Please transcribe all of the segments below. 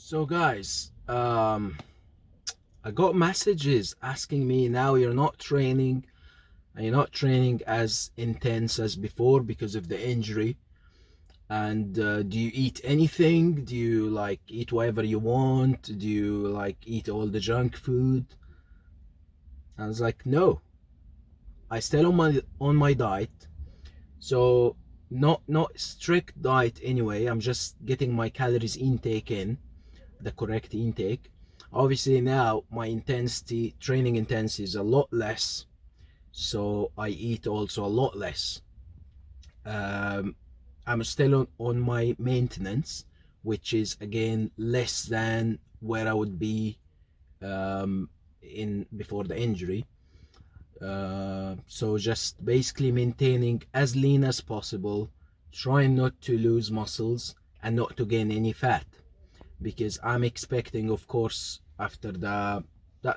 So guys, I got messages asking me, now you're not training and you're not training as intense as before because of the injury. And do you eat anything? Do you like eat whatever you want? Do you like eat all the junk food? I was like, no, I still on my diet. So not strict diet anyway. I'm just getting my calories intake in, the correct intake. Obviously now my training intensity is a lot less, so I eat also a lot less. I'm still on my maintenance, which is again less than where I would be in before the injury. So just basically maintaining as lean as possible, trying not to lose muscles and not to gain any fat, because I'm expecting, of course, after that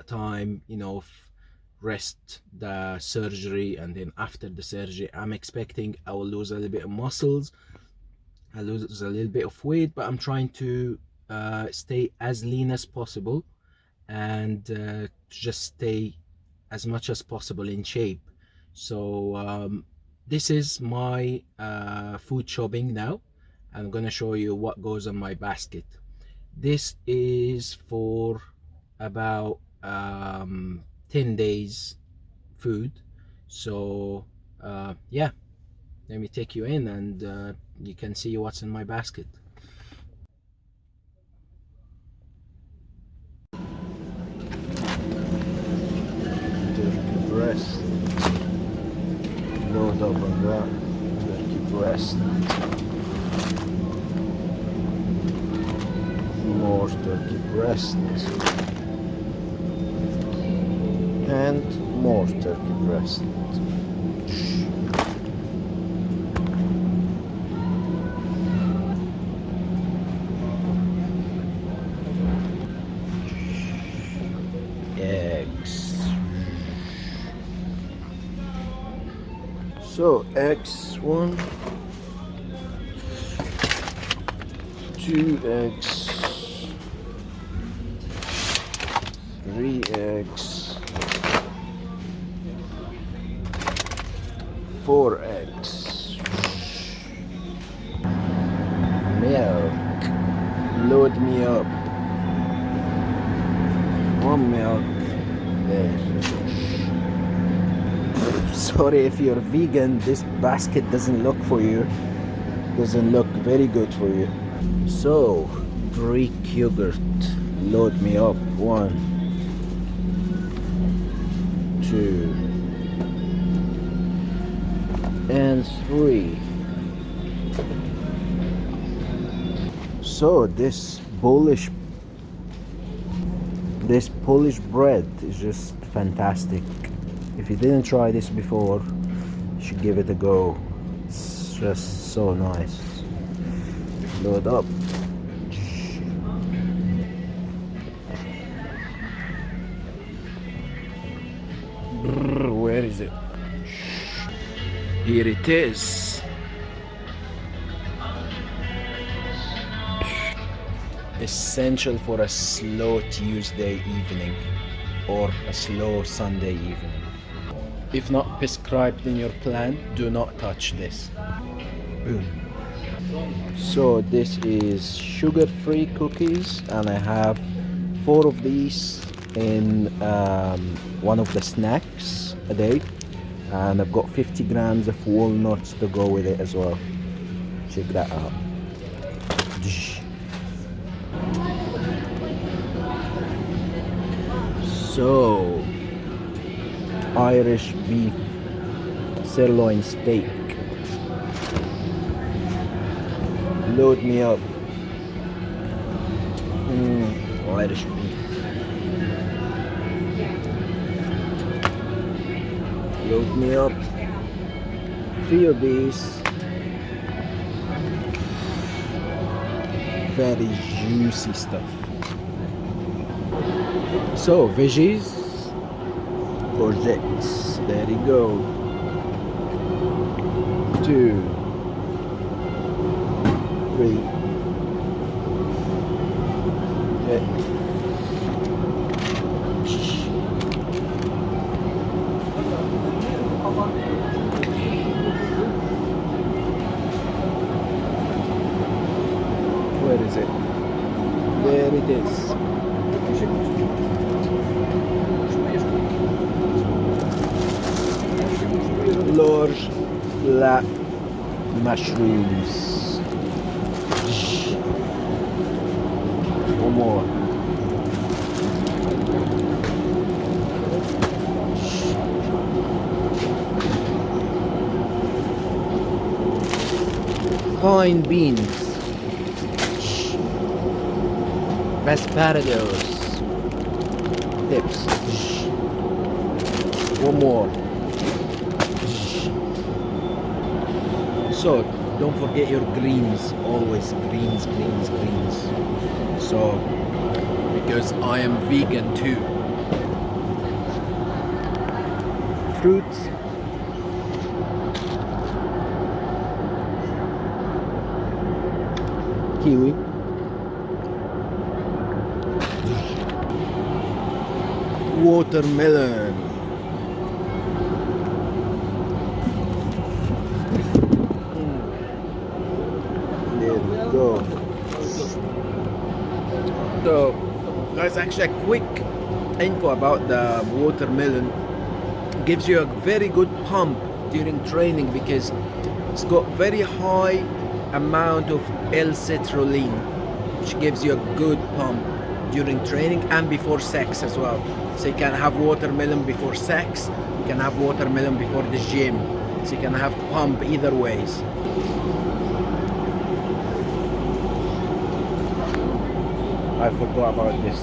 time, of rest, the surgery, and then after the surgery, I'm expecting I will lose a little bit of muscles, I lose a little bit of weight, but I'm trying to stay as lean as possible and just stay as much as possible in shape. So this is my food shopping now. I'm gonna show you what goes on my basket. This is for about 10 days food. So yeah, let me take you in and you can see what's in my basket. Turkey breast, load up on that. Turkey breast, more turkey breast, and more turkey breast. Eggs. So eggs, 1, 2 eggs, 3 eggs, 4 eggs, milk, load me up, 1 milk, there. Sorry if you're vegan, this basket doesn't look very good for you. So Greek yogurt, load me up, 1, 2 and 3. So this Polish bread is just fantastic. If you didn't try this before, you should give it a go. It's just so nice. Load up. Where is it? Here it is. Essential for a slow Tuesday evening or a slow Sunday evening. If not prescribed in your plan, do not touch this. Boom. So this is sugar-free cookies, and I have 4 of these in one of the snacks a day, and I've got 50 grams of walnuts to go with it as well. Check that out. So Irish beef sirloin steak, load me up. Irish beef, load me up. 3 of these, very juicy stuff. So veggies, courgettes, there you go. 2, 3, it. There it is. Large flat mushrooms. One more. Fine beans. Asparagus. Tips. One more. So don't forget your greens, always greens. So because I am vegan too. Fruits. Kiwi. Watermelon. There we go. So there's actually a quick info about the watermelon. Gives you a very good pump during training because it's got very high amount of L-citrulline, which gives you a good pump during training and before sex as well. So you can have watermelon before sex, you can have watermelon before the gym, so you can have pump either ways. I forgot about this.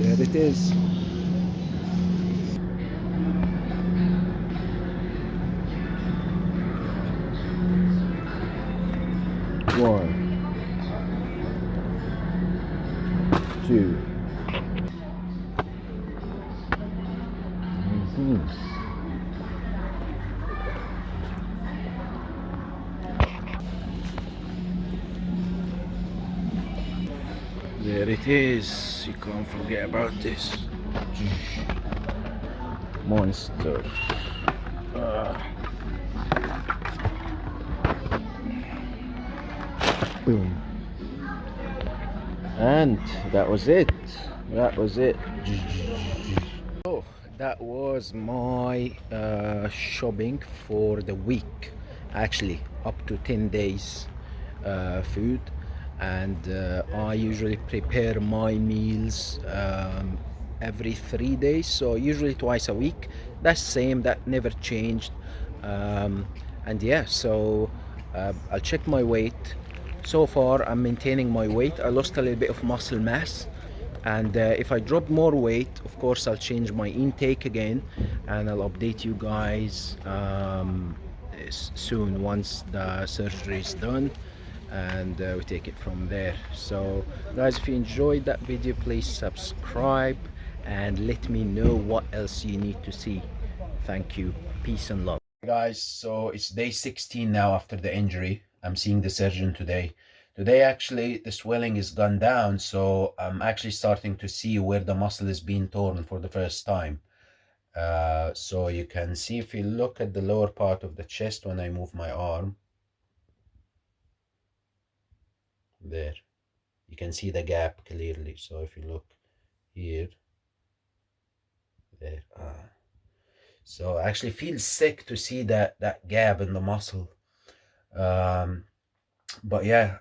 There it is. One, two. There it is. You can't forget about this. Monster. Boom. And that was it. So that was my shopping for the week. Actually, up to 10 days food. And I usually prepare my meals every 3 days, so usually twice a week. That's same, that never changed. And yeah, so I'll check my weight. So far I'm maintaining my weight. I lost a little bit of muscle mass, and if I drop more weight, of course I'll change my intake again, and I'll update you guys soon once the surgery is done, and we take it from there. So guys, if you enjoyed that video, please subscribe and let me know what else you need to see. Thank you. Peace and love. Guys, so it's day 16 now after the injury. I'm seeing the surgeon today. Actually the swelling is gone down, so I'm actually starting to see where the muscle is being torn for the first time. So you can see, if you look at the lower part of the chest when I move my arm, there you can see the gap clearly. So if you look here, there, so I actually feel sick to see that gap in the muscle. But yeah,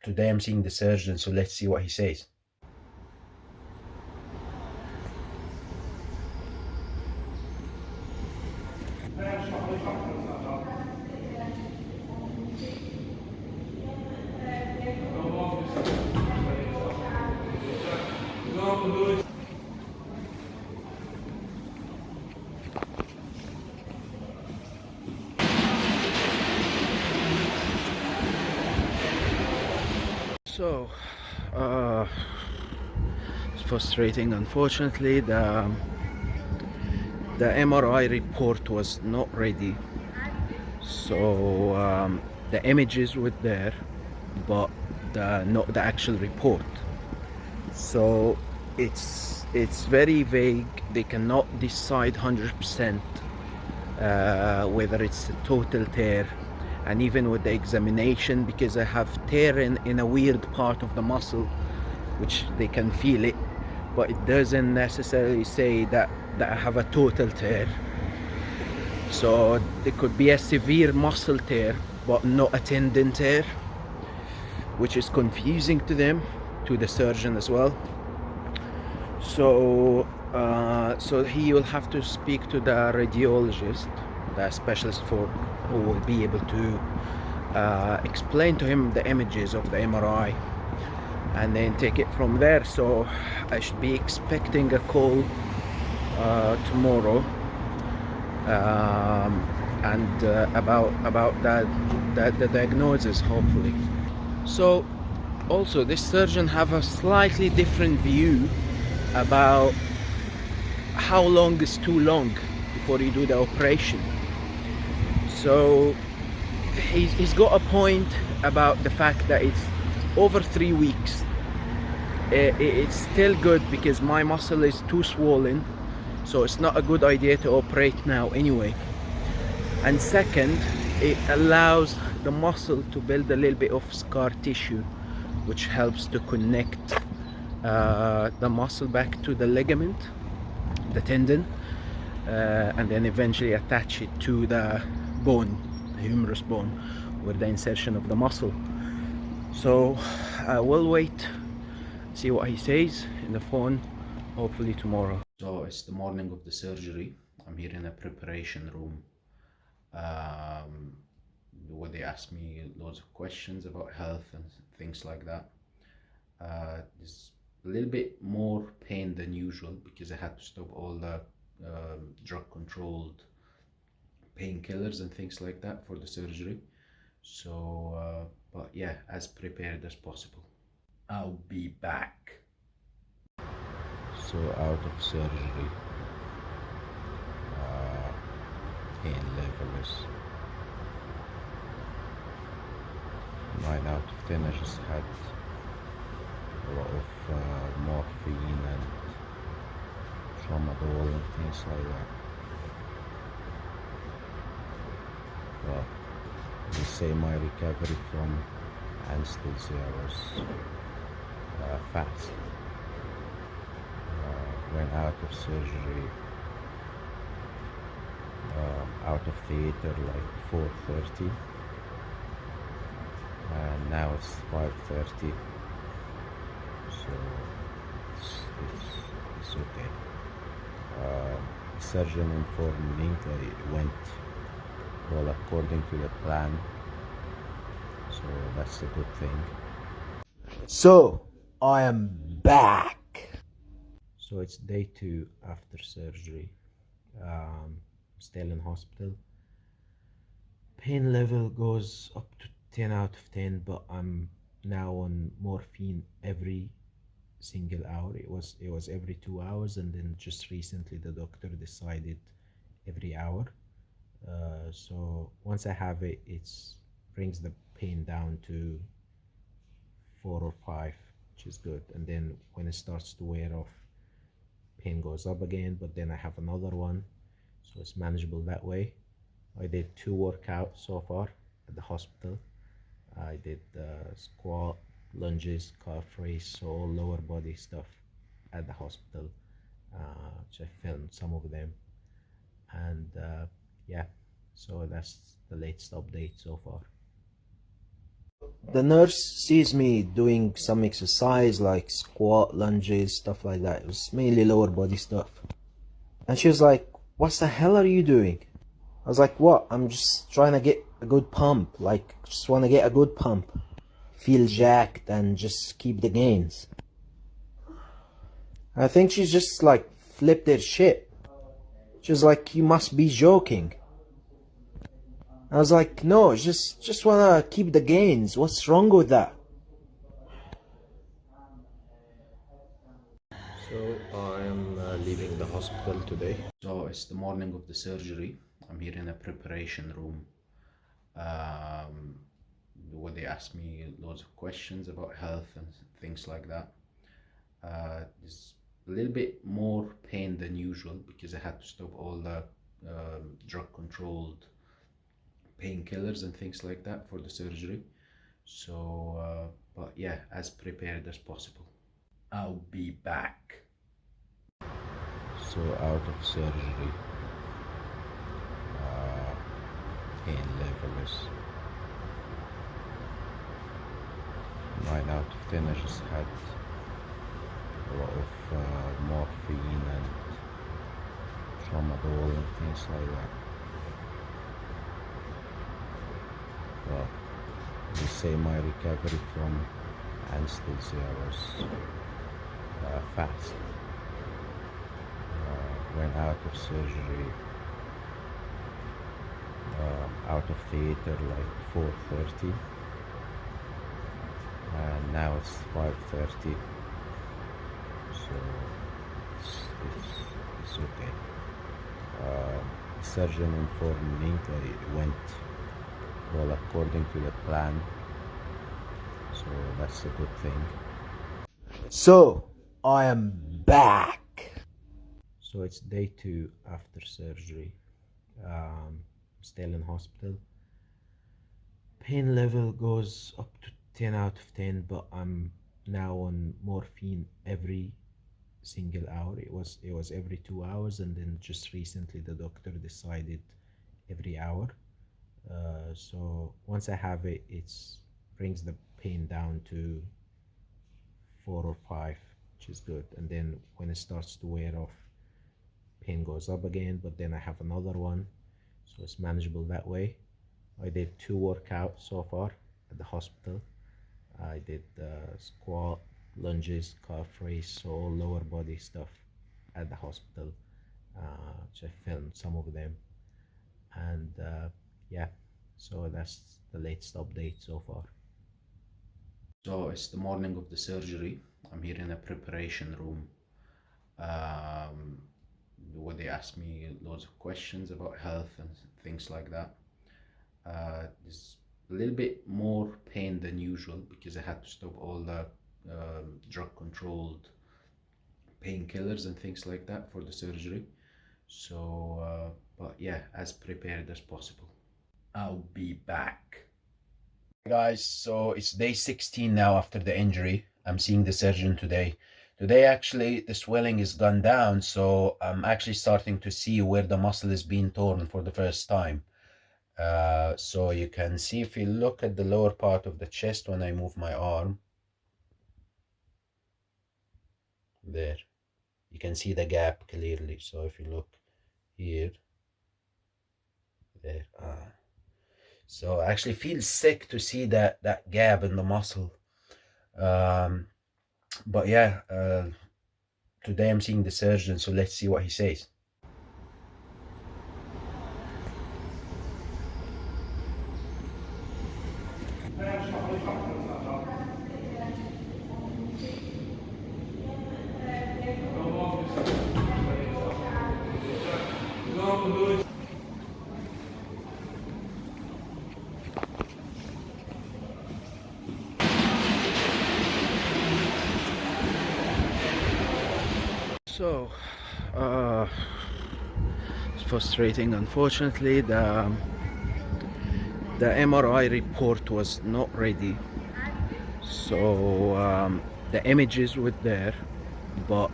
today I'm seeing the surgeon, so let's see what he says. So, it's frustrating. Unfortunately, the MRI report was not ready, so the images were there, but not the actual report. So it's very vague. They cannot decide 100% whether it's a total tear. And even with the examination, because I have tear in a weird part of the muscle, which they can feel it, but it doesn't necessarily say that I have a total tear. So there could be a severe muscle tear but not a tendon tear, which is confusing to them, to the surgeon as well. So so he will have to speak to the radiologist, the specialist who will be able to explain to him the images of the MRI and then take it from there. So I should be expecting a call tomorrow and about the diagnosis, hopefully. So also this surgeon have a slightly different view about how long is too long before you do the operation. So he's got a point about the fact that it's over 3 weeks. It's still good because my muscle is too swollen, so it's not a good idea to operate now anyway. And second, it allows the muscle to build a little bit of scar tissue, which helps to connect the muscle back to the ligament, the tendon, and then eventually attach it to the bone, the humerus bone, with the insertion of the muscle. So we'll wait, see what he says in the phone, hopefully tomorrow. So it's the morning of the surgery. I'm here in a preparation room where they ask me loads of questions about health and things like that. There's a little bit more pain than usual because I had to stop all the drug controlled painkillers and things like that for the surgery. So but yeah, as prepared as possible. I'll be back. So out of surgery, pain level is 9 out of 10. I just had a lot of morphine and tramadol and things like that. But they say my recovery from anesthesia was fast. Went out of surgery, out of theater like 4:30, and now it's 5:30, so it's okay. The surgeon informed me that it went well according to the plan, so that's a good thing. So I am back. So it's day 2 after surgery. Still in hospital. Pain level goes up to 10 out of 10, but I'm now on morphine every single hour. It was every 2 hours, and then just recently the doctor decided every hour. So once I have it, it brings the pain down to 4 or 5, which is good. And then when it starts to wear off, pain goes up again, but then I have another one, so it's manageable that way. I did 2 workouts so far at the hospital. I did squat, lunges, calf raise, so all lower body stuff at the hospital, which I filmed some of them. And yeah, so that's the latest update so far. The nurse sees me doing some exercise like squat, lunges, stuff like that. It was mainly lower body stuff. And she was like, "What the hell are you doing?" I was like, "What? I'm just trying to get a good pump. Like, just want to get a good pump. Feel jacked and just keep the gains." I think she's just like flipped her shit. She was like, "You must be joking." I was like, "No, just wanna keep the gains. What's wrong with that?" hospital today. So it's the morning of the surgery. I'm here in a preparation room where they ask me loads of questions about health and things like that. There's a little bit more pain than usual because I had to stop all the drug controlled painkillers and things like that for the surgery. So but yeah, as prepared as possible. I'll be back. So out of surgery, pain level is 9 out of 10. I just had a lot of morphine and tramadol and things like that. Well, they say my recovery from anesthesia was fast. Went out of surgery, out of theater like 4:30, and now it's 5:30, so it's okay. The surgeon informed me that it went well according to the plan, so that's a good thing. So I am back. So it's day 2 after surgery. Still in hospital. Pain level goes up to 10 out of 10, but I'm now on morphine every single hour. It was every 2 hours, and then just recently the doctor decided every hour. So once I have it, it brings the pain down to 4 or 5, which is good. And then when it starts to wear off, pain goes up again, but then I have another one, so it's manageable that way. I did 2 workouts so far at the hospital. I did squat, lunges, calf raise, so all lower body stuff at the hospital, which I filmed some of them. And yeah, so that's the latest update so far. So it's the morning of the surgery. I'm here in a preparation room where they ask me loads of questions about health and things like that. There's a little bit more pain than usual because I had to stop all the drug controlled painkillers and things like that for the surgery. So but yeah, as prepared as possible. I'll be back. Guys, so it's day 16 now after the injury. I'm seeing the surgeon today. Today actually the swelling is gone down, so I'm actually starting to see where the muscle is being torn for the first time. So you can see, if you look at the lower part of the chest when I move my arm, there you can see the gap clearly. So if you look here, there, so I actually feel sick to see that gap in the muscle. But yeah, today I'm seeing the surgeon, so let's see what he says. So it's frustrating. Unfortunately, the MRI report was not ready, so the images were there, but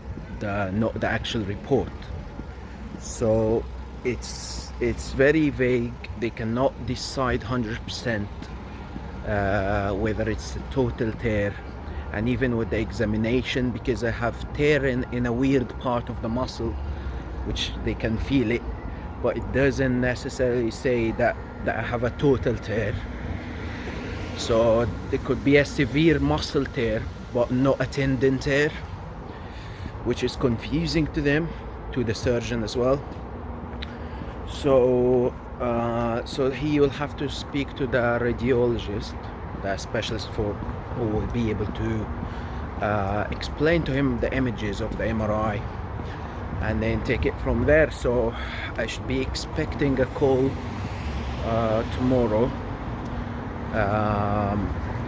not the actual report. So it's very vague. They cannot decide 100% whether it's a total tear. And even with the examination, because I have tear in a weird part of the muscle, which they can feel it, but it doesn't necessarily say that I have a total tear. So it could be a severe muscle tear, but not a tendon tear, which is confusing to them, to the surgeon as well. So so he will have to speak to the radiologist, the specialist who will be able to explain to him the images of the MRI and then take it from there. So I should be expecting a call tomorrow,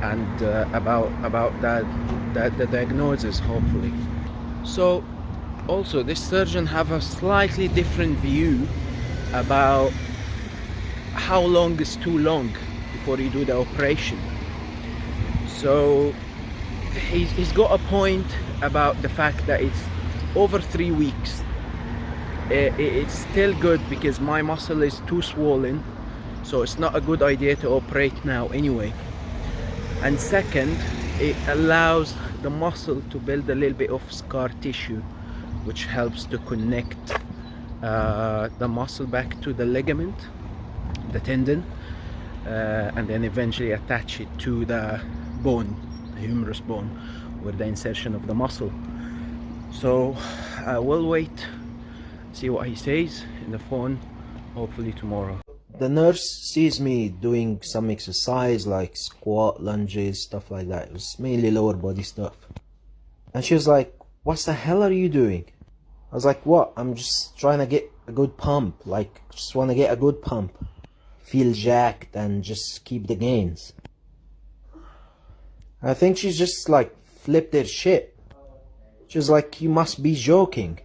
and about the diagnosis, hopefully. So also this surgeon have a slightly different view about how long is too long before you do the operation. So he's got a point about the fact that it's over 3 weeks. It's still good because my muscle is too swollen, so it's not a good idea to operate now anyway. And second, it allows the muscle to build a little bit of scar tissue, which helps to connect the muscle back to the ligament, the tendon, and then eventually attach it to the bone, the humerus bone, with the insertion of the muscle. So we'll wait, see what he says in the phone, hopefully tomorrow. The nurse sees me doing some exercise like squat, lunges, stuff like that. It was mainly lower body stuff. And she was like, "What the hell are you doing?" I was like, "What? I'm just trying to get a good pump. Like, just want to get a good pump. Feel jacked and just keep the gains." I think she's just like flipped her shit. She was like, "You must be joking."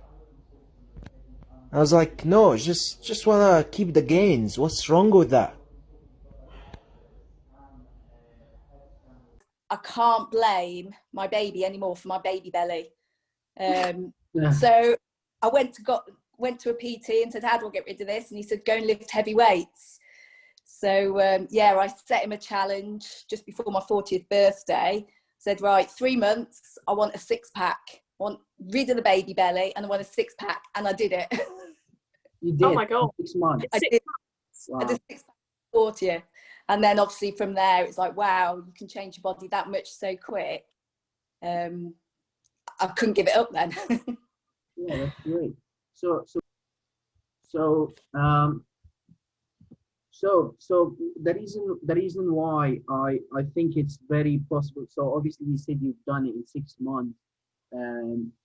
I was like, "No, just wanna keep the gains. What's wrong with that?" I can't blame my baby anymore for my baby belly. So I went to a PT and said, "How do I get rid of this?" And he said, "Go and lift heavy weights." So yeah, I set him a challenge just before my 40th birthday. Said, "Right, 3 months, I want a 6-pack. I want rid of the baby belly and I want a 6-pack." And I did it. You did? Oh my God. 6 months. I did. Wow. I did 6-pack 40th. And then obviously from there, it's like, wow, you can change your body that much so quick. I couldn't give it up then. Yeah, that's great. So the reason why I think it's very possible. So obviously you said you've done it in 6 months,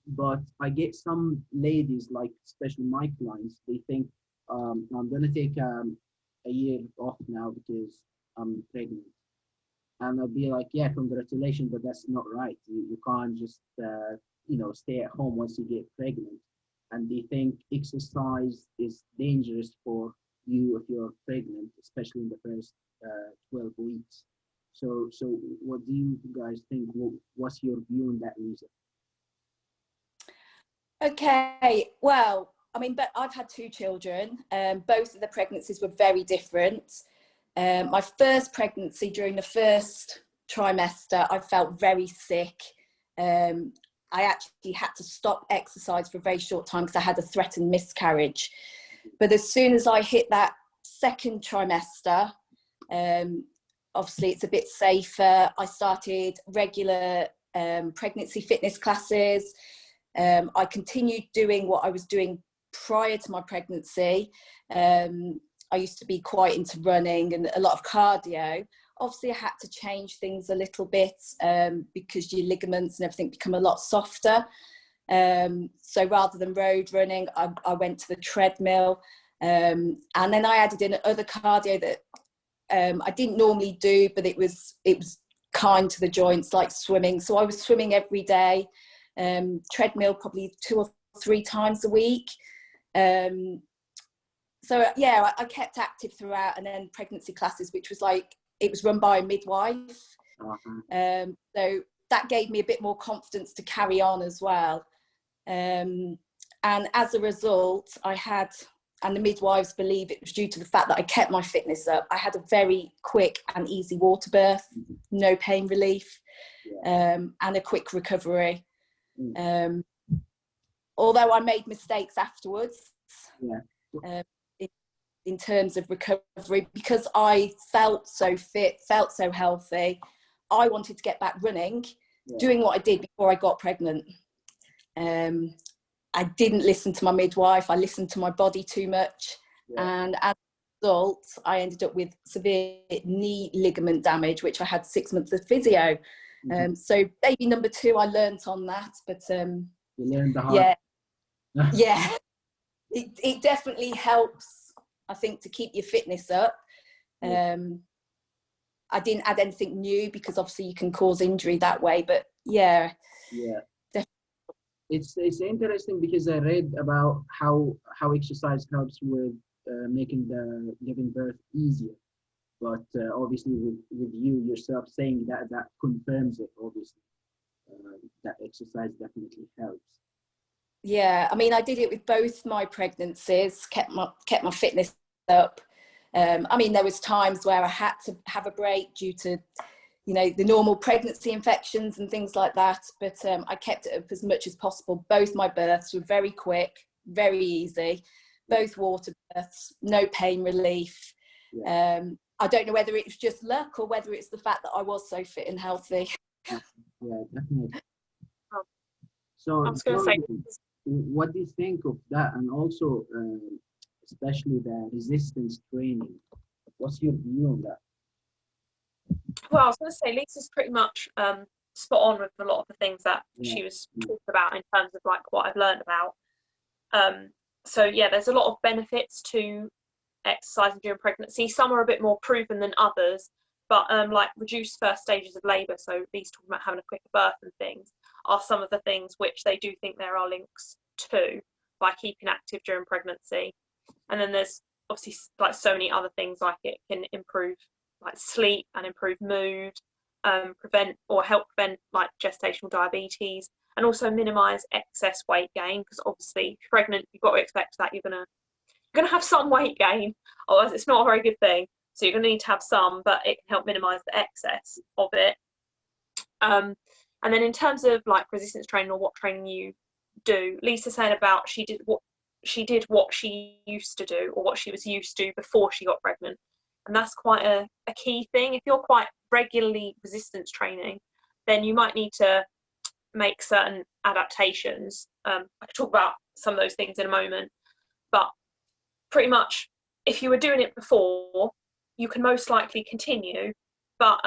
but I get some ladies, like especially my clients, they think I'm gonna take a year off now because I'm pregnant, and I'll be like, "Yeah, congratulations, but that's not right. You can't just stay at home once you get pregnant." And they think exercise is dangerous for you if you're pregnant, especially in the first 12 weeks. So what do you guys think? What's your view on that reason? Okay, well, I mean, but I've had 2 children. Both of the pregnancies were very different. My first pregnancy, during the first trimester, I felt very sick. I actually had to stop exercise for a very short time because I had a threatened miscarriage. But as soon as I hit that second trimester, obviously it's a bit safer. I started regular pregnancy fitness classes. I continued doing what I was doing prior to my pregnancy. I used to be quite into running and a lot of cardio. Obviously I had to change things a little bit because your ligaments and everything become a lot softer. So rather than road running, I went to the treadmill. And then I added in other cardio that I didn't normally do, but it was kind to the joints, like swimming. So I was swimming every day, treadmill probably 2 or 3 times a week. So yeah, I kept active throughout, and then pregnancy classes, which was like, it was run by a midwife. So that gave me a bit more confidence to carry on as well. And as a result, and the midwives believe it was due to the fact that I kept my fitness up. I had a very quick and easy water birth, no pain relief, and a quick recovery. Although I made mistakes afterwards, in terms of recovery, because I felt so fit, felt so healthy. I wanted to get back running, doing what I did before I got pregnant. I didn't listen to my midwife. I listened to my body too much. And as a result, I ended up with severe knee ligament damage, which I had 6 months of physio. So baby number 2, I learnt on that, but you learned the hard. Yeah, it definitely helps, I think, to keep your fitness up. I didn't add anything new because obviously you can cause injury that way, but yeah. Yeah. Definitely. It's interesting because I read about how exercise helps with making the giving birth easier. But obviously, with you yourself saying that, that confirms it. Obviously, that exercise definitely helps. Yeah, I mean, I did it with both my pregnancies, kept my fitness up. I mean, there was times where I had to have a break due to, you know, the normal pregnancy infections and things like that. But I kept it up as much as possible. Both my births were very quick, very easy. Both water births, no pain relief. Yeah. I don't know whether it's just luck or whether it's the fact that I was so fit and healthy. Yeah, definitely. Oh, So, I was going to say, what do you think of that? And also, especially the resistance training. What's your view on that? well, I was going to say Lisa's pretty much spot on with a lot of the things that she was talking about in terms of like what I've learned about. So yeah, there's a lot of benefits to exercising during pregnancy. Some are a bit more proven than others, but like reduced first stages of labour, so these talking about having a quicker birth and things, are some of the things which they do think there are links to by keeping active during pregnancy. And then there's obviously like so many other things, like it can improve like sleep and improve mood, prevent or help prevent like gestational diabetes, and also minimize excess weight gain, because obviously if you're pregnant, you've got to expect that you're gonna have some weight gain, otherwise it's not a very good thing. So you're gonna need to have some, but it can help minimize the excess of it. And then in terms of like resistance training or what training you do, Lisa said about she did what she used to do, or what she was used to before she got pregnant. And that's quite a key thing. If you're quite regularly resistance training, then you might need to make certain adaptations. I could talk about some of those things in a moment, but pretty much if you were doing it before, you can most likely continue, but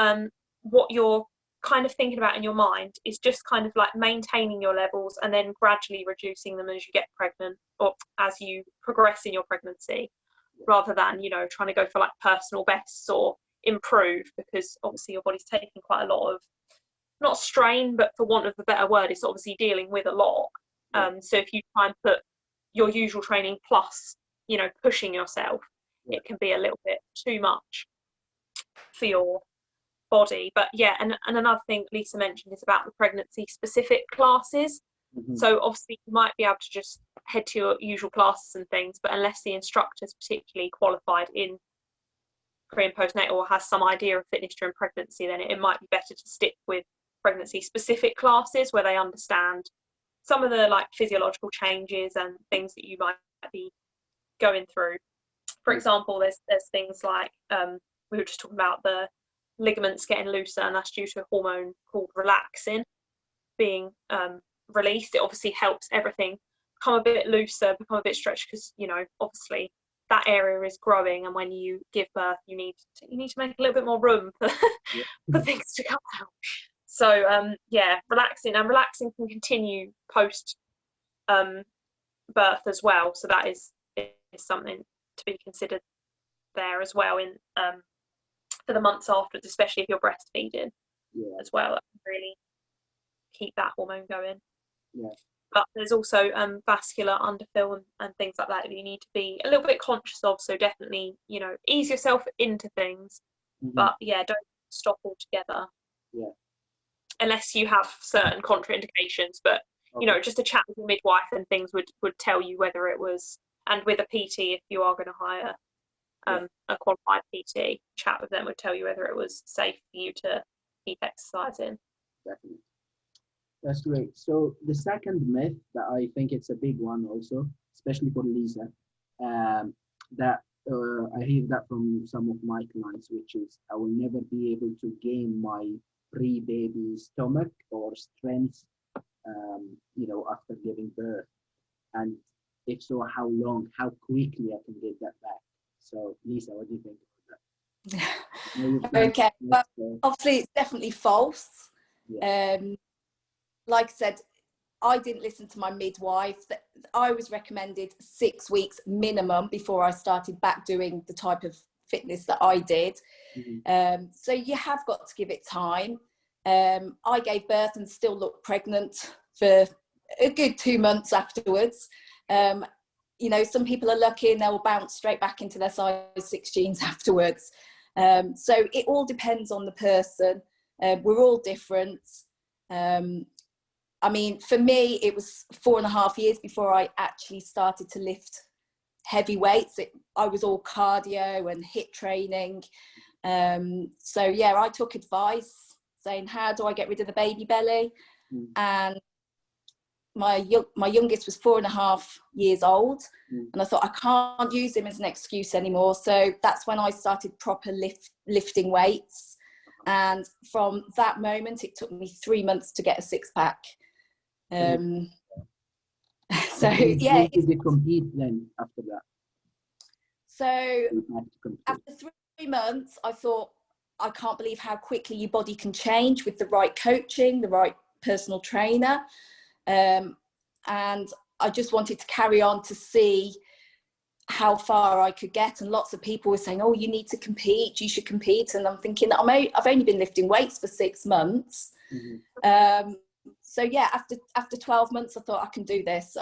what you're kind of thinking about in your mind is just kind of like maintaining your levels and then gradually reducing them as you get pregnant or as you progress in your pregnancy, rather than, you know, trying to go for like personal bests or improve, because obviously your body's taking quite a lot of, not strain, but for want of a better word, it's obviously dealing with a lot. So if you try and put your usual training plus, you know, pushing yourself, it can be a little bit too much for your body. But yeah, and another thing Lisa mentioned is about the pregnancy specific classes. So obviously you might be able to just head to your usual classes and things, but unless the instructor's particularly qualified in pre and postnatal or has some idea of fitness during pregnancy, then it might be better to stick with pregnancy specific classes where they understand some of the like physiological changes and things that you might be going through. For example, there's things like we were just talking about the ligaments getting looser, and that's due to a hormone called relaxin being released. It obviously helps everything become a bit looser, become a bit stretched, because, you know, obviously that area is growing, and when you give birth you need to make a little bit more room for, for things to come out. So yeah, relaxing can continue post birth as well, so that is something to be considered there as well in for the months afterwards, especially if you're breastfeeding as well. That can really keep that hormone going. But there's also vascular underfill and things like that you need to be a little bit conscious of, so definitely, you know, ease yourself into things, but yeah, don't stop altogether unless you have certain contraindications. But you know, just a chat with your midwife and things would tell you whether it was, and with a PT, if you are going to hire a qualified PT, chat with them would tell you whether it was safe for you to keep exercising. Definitely. That's great. So the second myth that I think it's a big one also, especially for Lisa, that I hear that from some of my clients, which is I will never be able to gain my pre-baby stomach or strength, you know, after giving birth. And if so, how long, how quickly I can get that back? So Lisa, what do you think about that? Okay, well, obviously it's definitely false. Like I said, I didn't listen to my midwife. I was recommended 6 weeks minimum before I started back doing the type of fitness that I did. So you have got to give it time. I gave birth and still looked pregnant for a good 2 months afterwards. You know, some people are lucky and they'll bounce straight back into their size 6 jeans afterwards. So it all depends on the person. We're all different. I mean, for me, it was 4.5 years before I actually started to lift heavy weights. I was all cardio and HIIT training. So yeah, I took advice saying, how do I get rid of the baby belly? And my youngest was 4.5 years old, and I thought, I can't use him as an excuse anymore. So that's when I started proper lifting weights. And from that moment, it took me 3 months to get a 6-pack. So yeah. Did you compete then after that? So after 3 months, I thought, I can't believe how quickly your body can change with the right coaching, the right personal trainer. And I just wanted to carry on to see how far I could get. And lots of people were saying, oh, you need to compete, you should compete. And I'm thinking, I've only been lifting weights for 6 months. So yeah, after 12 months, I thought I can do this.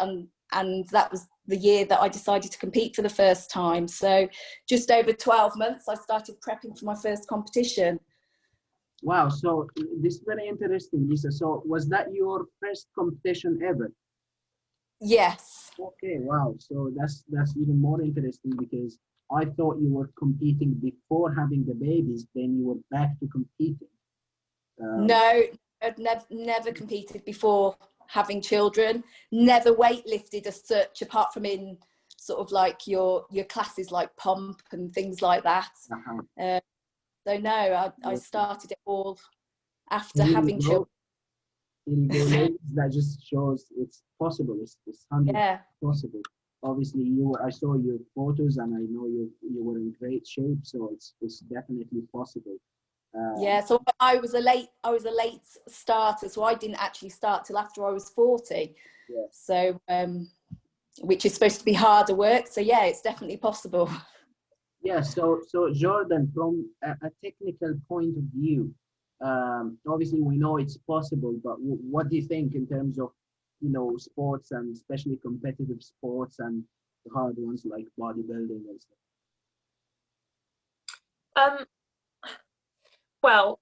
And that was the year that I decided to compete for the first time. So just over 12 months, I started prepping for my first competition. Wow, so this is very interesting, Lisa. So was that your first competition ever? Yes. Okay, wow. So that's even more interesting, because I thought you were competing before having the babies, then you were back to competing. No, I'd never competed before having children, never weightlifted as such, apart from in sort of like your classes like pump and things like that. So no, I started it all after having children. That just shows it's possible. It's 100% possible. Obviously, I saw your photos, and I know you were in great shape, so it's definitely possible. Yeah, so I was a late starter, so I didn't actually start till after I was 40. Yeah. So which is supposed to be harder work. So yeah, it's definitely possible. Yeah. So Jordan, from a technical point of view, obviously we know it's possible, but what do you think in terms of, you know, sports, and especially competitive sports and the hard ones like bodybuilding and stuff? Well,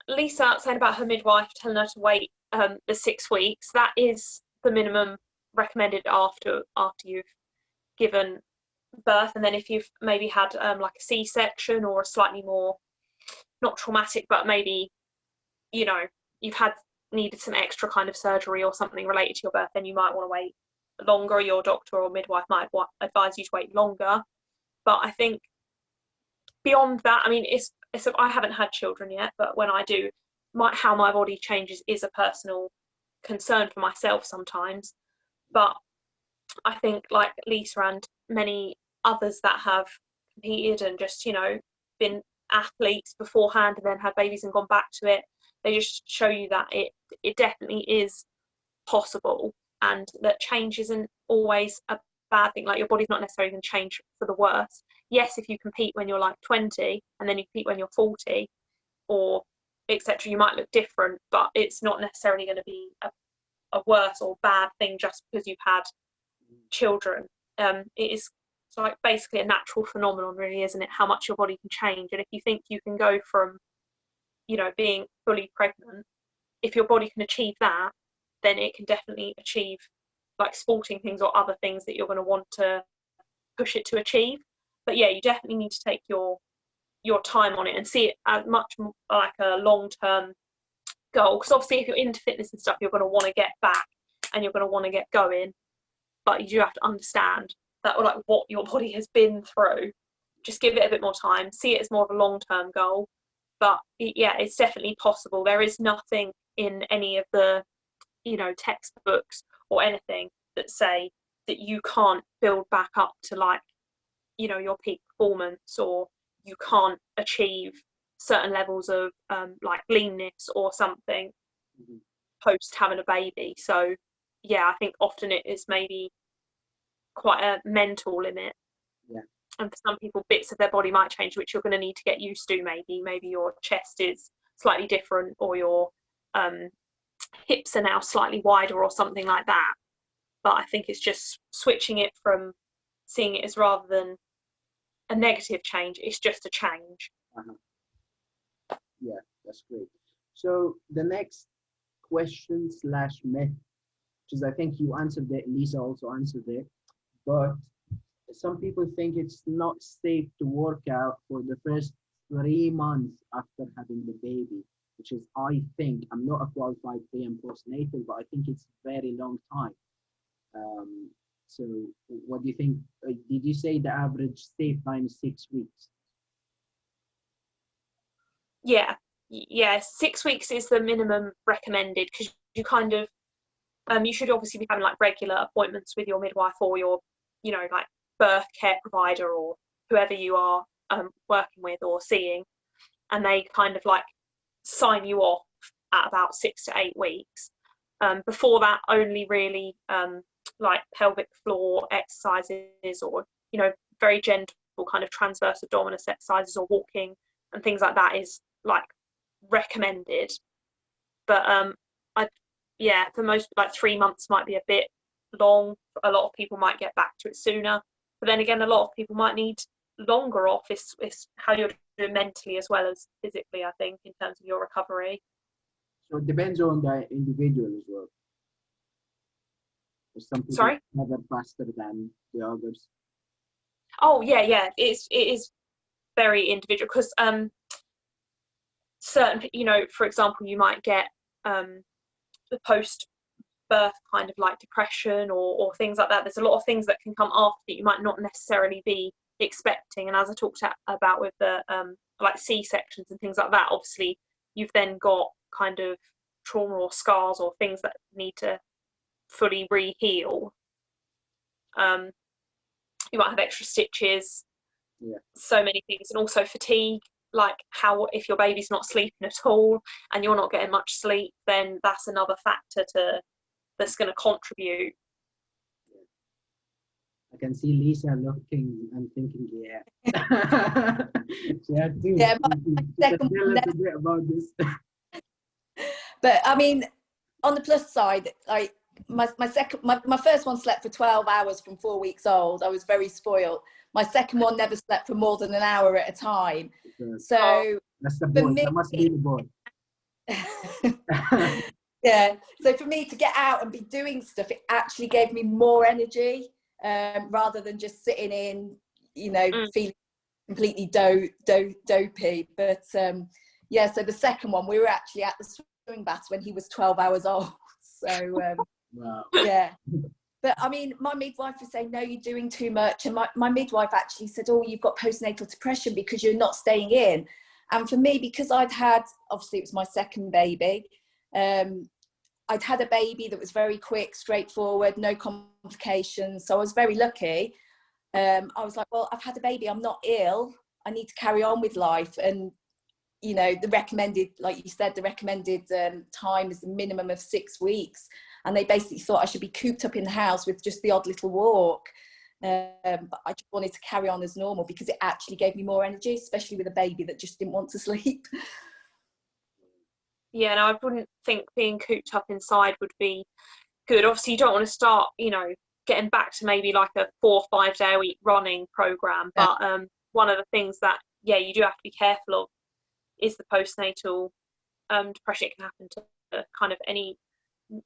Lisa saying about her midwife telling her to wait the 6 weeks, that is the minimum recommended after you've given birth. And then if you've maybe had like a C-section or a slightly more, not traumatic, but maybe, you know, you've needed some extra kind of surgery or something related to your birth, then you might want to wait longer. Your doctor or midwife might advise you to wait longer. But I think beyond that, I mean, I haven't had children yet, but when I do, how my body changes is a personal concern for myself sometimes. But I think, like Lisa and many others that have competed and just, you know, been athletes beforehand and then had babies and gone back to it, they just show you that it definitely is possible, and that change isn't always a bad thing. Like, your body's not necessarily going to change for the worse. Yes, if you compete when you're like 20 and then you compete when you're 40 or etc., you might look different, but it's not necessarily going to be a worse or bad thing just because you've had children. It is like basically a natural phenomenon, really, isn't it? How much your body can change. And if you think you can go from, you know, being fully pregnant, if your body can achieve that, then it can definitely achieve like sporting things or other things that you're going to want to push it to achieve. But yeah, you definitely need to take your time on it and see it as much like a long-term goal, because obviously if you're into fitness and stuff, you're going to want to get back and you're going to want to get going, but you do have to understand that, like, what your body has been through. Just give it a bit more time, see it as more of a long-term goal. But yeah, it's definitely possible. There is nothing in any of the, you know, textbooks or anything that say that you can't build back up to, like, you know, your peak performance, or you can't achieve certain levels of like leanness or something post having a baby. So yeah, I think often it is maybe quite a mental limit. Yeah. And for some people, bits of their body might change, which you're going to need to get used to. Maybe your chest is slightly different, or your hips are now slightly wider, or something like that. But I think it's just switching it from seeing it as, rather than a negative change, it's just a change. Yeah, that's great. So the next question slash myth, which is, I think you answered it, Lisa also answered it, but some people think it's not safe to work out for the first 3 months after having the baby, which is, I think, I'm not a qualified pre and postnatal, but I think it's a very long time. So what do you think? Did you say the average safe time is 6 weeks? Yeah, 6 weeks is the minimum recommended, because you kind of you should obviously be having like regular appointments with your midwife or your, you know, like birth care provider or whoever you are working with or seeing, and they kind of like sign you off at about 6 to 8 weeks. Before that, only really like pelvic floor exercises, or, you know, very gentle kind of transverse abdominis exercises or walking and things like that is like recommended. But for most, like 3 months might be a bit long. A lot of people might get back to it sooner, but then again, a lot of people might need longer off. It's how you're doing mentally as well as physically, I think, in terms of your recovery. So it depends on the individual as well. Some people Sorry? recover faster than the others. Oh yeah, it is very individual, because certain, you know, for example, you might get the post birth kind of like depression or things like that. There's a lot of things that can come after that you might not necessarily be expecting. And as I talked about with the like C-sections and things like that, obviously you've then got kind of trauma or scars or things that need to fully re-heal. You might have extra stitches, so many things, and also fatigue. Like, how if your baby's not sleeping at all and you're not getting much sleep, then that's another factor that's going to contribute. I can see Lisa looking and thinking, yeah. She had to. Yeah, Tell us a bit about this. But I mean, on the plus side, like my first one slept for 12 hours from 4 weeks old. I was very spoiled. My second one never slept for more than an hour at a time. So that's the boy. That must be the boy. Yeah. So for me to get out and be doing stuff, it actually gave me more energy, rather than just sitting in, you know, feeling completely dopey. But yeah, so the second one, we were actually at the swimming baths when he was 12 hours old. So wow. Yeah. But I mean, my midwife was saying, no, you're doing too much. And my midwife actually said, oh, you've got postnatal depression because you're not staying in. And for me, because I'd had, obviously it was my second baby, I'd had a baby that was very quick, straightforward, no complications. So I was very lucky. I was like, well, I've had a baby, I'm not ill. I need to carry on with life. And, you know, the recommended, like you said, the recommended time is the minimum of 6 weeks. And they basically thought I should be cooped up in the house with just the odd little walk. But I just wanted to carry on as normal because it actually gave me more energy, especially with a baby that just didn't want to sleep. Yeah, no, I wouldn't think being cooped up inside would be good. Obviously, you don't want to start, you know, getting back to maybe like a 4 or 5 day a week running program. But one of the things that, yeah, you do have to be careful of is the postnatal depression. It can happen to kind of any,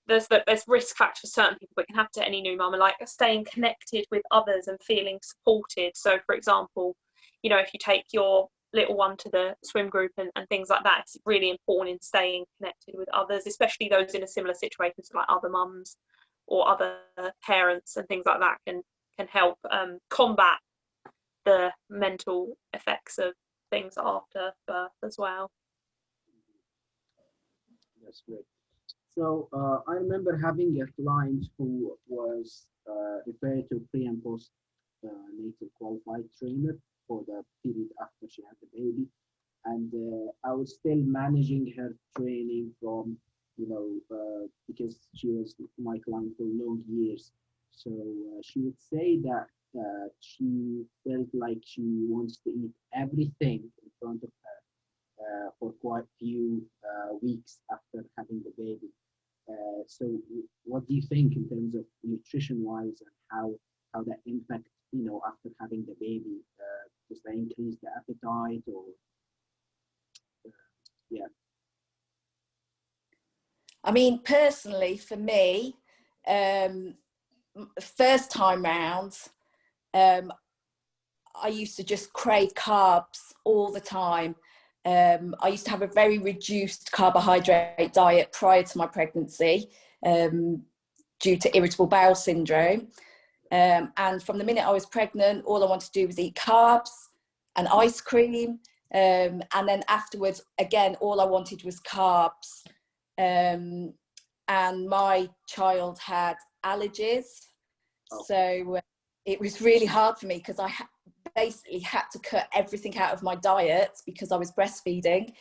there's risk factors for certain people, but it can happen to any new mum. And like staying connected with others and feeling supported. So, for example, you know, if you take your little one to the swim group and things like that, it's really important in staying connected with others, especially those in a similar situation, so like other mums or other parents and things like that can help combat the mental effects of things after birth as well. That's great. So I remember having a client who was referred to pre and post natal qualified trainer for the period after she had the baby, and I was still managing her training from because she was my client for long years. So she would say that she felt like she wants to eat everything in front of her for quite few weeks after having the baby. So what do you think in terms of nutrition wise, and how that impact, after having the baby? Does that increase the appetite, or yeah? I mean, personally, for me, first time round, I used to just crave carbs all the time. I used to have a very reduced carbohydrate diet prior to my pregnancy, due to irritable bowel syndrome. And from the minute I was pregnant, all I wanted to do was eat carbs and ice cream. And then afterwards, again, all I wanted was carbs. And my child had allergies. So it was really hard for me, because I basically had to cut everything out of my diet because I was breastfeeding,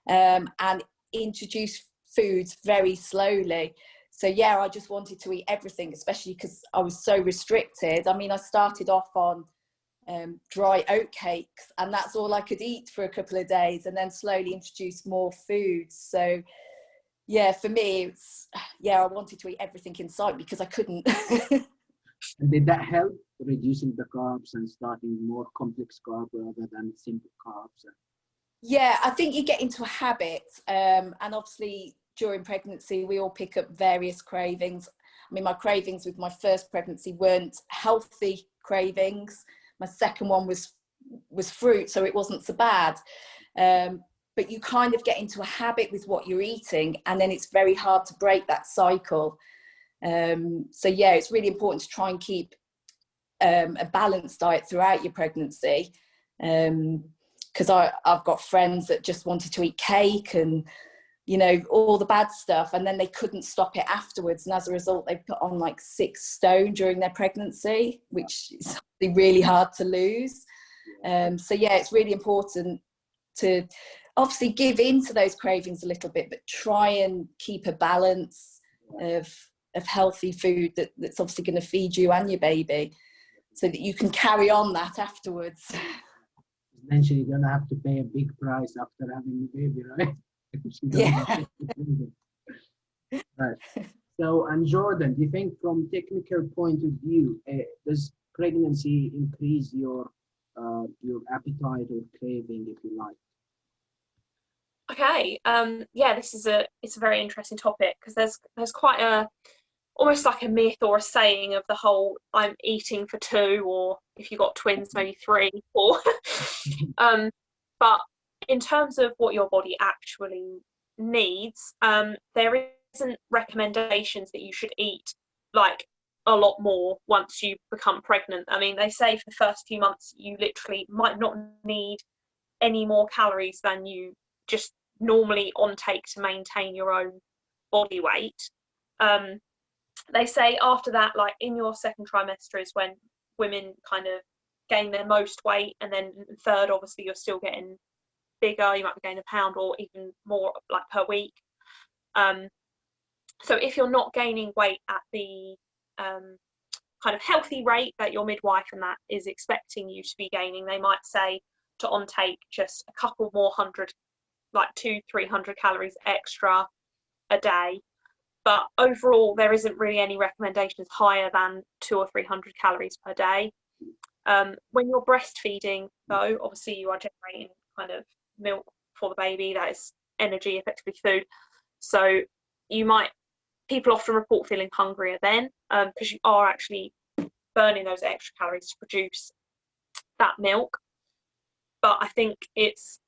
and introduce foods very slowly. So yeah, I just wanted to eat everything, especially because I was so restricted. I mean, I started off on dry oat cakes, and that's all I could eat for a couple of days, and then slowly introduced more foods. So yeah, for me, I wanted to eat everything in sight because I couldn't. And did that help reducing the carbs and starting more complex carb rather than simple carbs? Yeah, I think you get into a habit, and obviously during pregnancy we all pick up various cravings. I mean, my cravings with my first pregnancy weren't healthy cravings. My second one was fruit, so it wasn't so bad. But you kind of get into a habit with what you're eating, and then it's very hard to break that cycle. So yeah, it's really important to try and keep a balanced diet throughout your pregnancy. Because I've got friends that just wanted to eat cake and, all the bad stuff, and then they couldn't stop it afterwards. And as a result, they put on like 6 stone during their pregnancy, which is really hard to lose. So yeah, it's really important to obviously give in to those cravings a little bit, but try and keep a balance of healthy food that's obviously going to feed you and your baby, so that you can carry on that afterwards. Eventually, you're gonna have to pay a big price after having the baby, right? Yeah. Right. So, and Jordan, do you think from technical point of view, does pregnancy increase your appetite or craving, if you like? Okay. Yeah, it's a very interesting topic, because there's quite almost like a myth or a saying of the whole I'm eating for 2, or if you've got twins, maybe 3, 4. But in terms of what your body actually needs, there isn't recommendations that you should eat like a lot more once you become pregnant. I mean, they say for the first few months you literally might not need any more calories than you just normally take to maintain your own body weight. They say after that, like in your second trimester is when women kind of gain their most weight, and then third, obviously, you're still getting bigger. You might be gaining a pound or even more, like per week. So if you're not gaining weight at the kind of healthy rate that your midwife and that is expecting you to be gaining, they might say to take just a couple more hundred, like 200-300 calories extra a day. But overall, there isn't really any recommendations higher than 200 or 300 calories per day. When you're breastfeeding, though, obviously you are generating kind of milk for the baby. That is energy, effectively food. So people often report feeling hungrier then, because you are actually burning those extra calories to produce that milk. But I think it's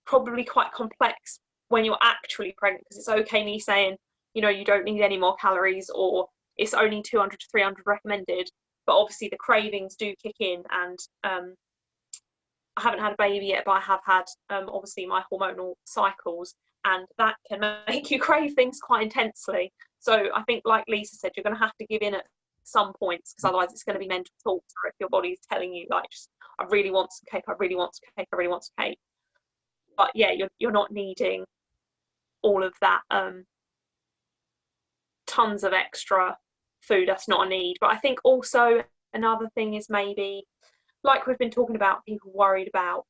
probably quite complex when you're actually pregnant, because it's okay me saying, you don't need any more calories, or it's only 200 to 300 recommended, but obviously the cravings do kick in. And I haven't had a baby yet, but I have had obviously my hormonal cycles, and that can make you crave things quite intensely. So I think, like Lisa said, you're going to have to give in at some points, because otherwise it's going to be mental torture if your body's telling you, like, just, I really want some cake, I really want some cake, I really want some cake. But yeah, you're not needing all of that tons of extra food that's not a need. But I think also another thing is maybe, like we've been talking about, people worried about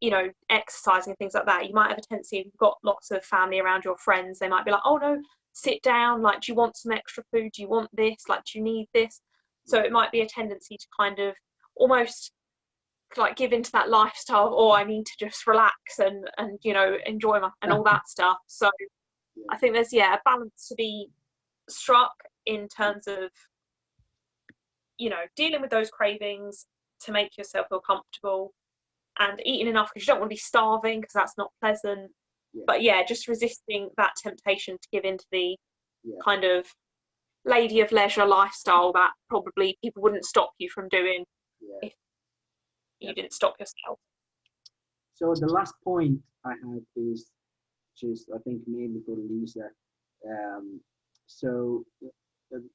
you know, exercising and things like that. You might have a tendency, if you've got lots of family around, your friends, they might be like, oh no, sit down, like, do you want some extra food, do you want this, like, do you need this? So it might be a tendency to kind of almost like give into that lifestyle, or I need to just relax and you know, enjoy my and all that stuff. So I think there's a balance to be struck in terms of, you know, dealing with those cravings to make yourself feel comfortable, and eating enough because you don't want to be starving, because that's not pleasant. But just resisting that temptation to give into the kind of lady of leisure lifestyle that probably people wouldn't stop you from doing if you didn't stop yourself. So the last point I have is, which is I think mainly for Lisa. So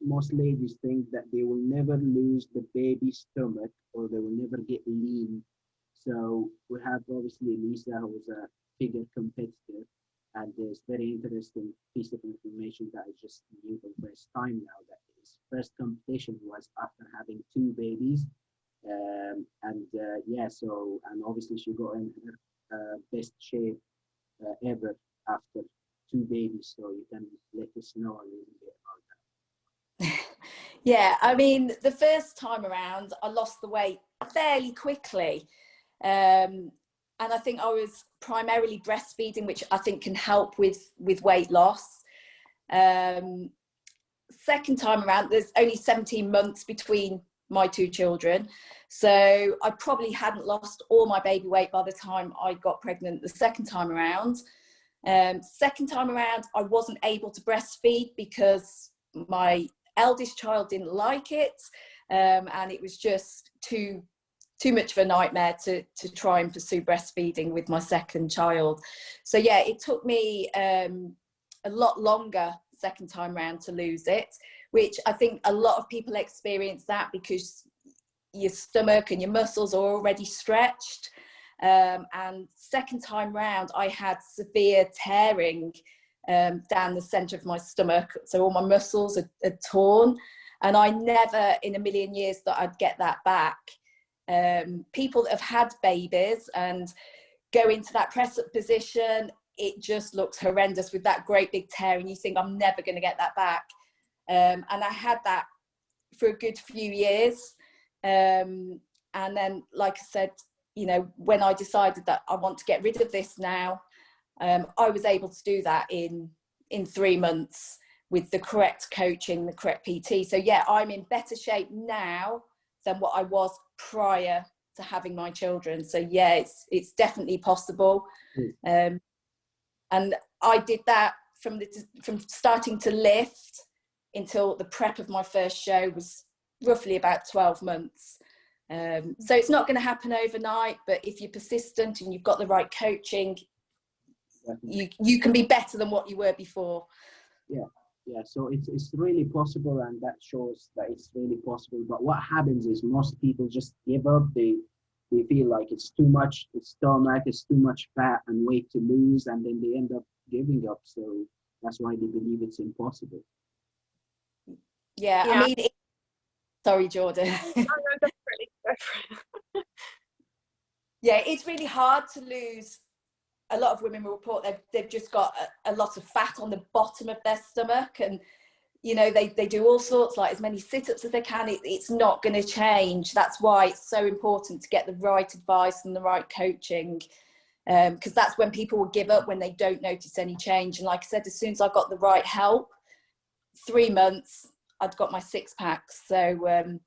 most ladies think that they will never lose the baby stomach, or they will never get lean. So we have obviously Lisa, who's a figure competitor, and there's very interesting piece of information that I just knew for the first time now, that his first competition was after having 2 babies. So obviously she got in her best shape ever after 2 babies. So you can let us know a little bit about that. Yeah, I mean, the first time around, I lost the weight fairly quickly. And I think I was primarily breastfeeding, which I think can help with weight loss. Second time around, there's only 17 months between my 2 children. So I probably hadn't lost all my baby weight by the time I got pregnant the second time around. Second time around, I wasn't able to breastfeed because my eldest child didn't like it. And it was just too much of a nightmare to try and pursue breastfeeding with my second child. So it took me a lot longer second time round to lose it, which I think a lot of people experience that because your stomach and your muscles are already stretched. And second time round, I had severe tearing down the center of my stomach. So all my muscles are torn, and I never in a million years thought I'd get that back. People that have had babies and go into that press up position, it just looks horrendous with that great big tear, and you think, I'm never going to get that back. And I had that for a good few years. And then, like I said, you know, when I decided that I want to get rid of this now, I was able to do that in 3 months with the correct coaching, the correct PT. So I'm in better shape now than what I was prior to having my children. So it's definitely possible. And I did that from starting to lift until the prep of my first show was roughly about 12 months. So it's not going to happen overnight, but if you're persistent and you've got the right coaching, you can be better than what you were before. So it's really possible, and that shows that it's really possible. But what happens is most people just give up. They feel like it's too much, it's stomach, it's too much fat and weight to lose, and then they end up giving up. So that's why they believe it's impossible. I mean, sorry, Jordan. It's really hard to lose. A lot of women will report they've just got a lot of fat on the bottom of their stomach, and you know they do all sorts, like as many sit-ups as they can. It's not going to change. That's why it's so important to get the right advice and the right coaching, because that's when people will give up, when they don't notice any change. And like I said, as soon as I got the right help, 3 months I'd got my 6-pack. So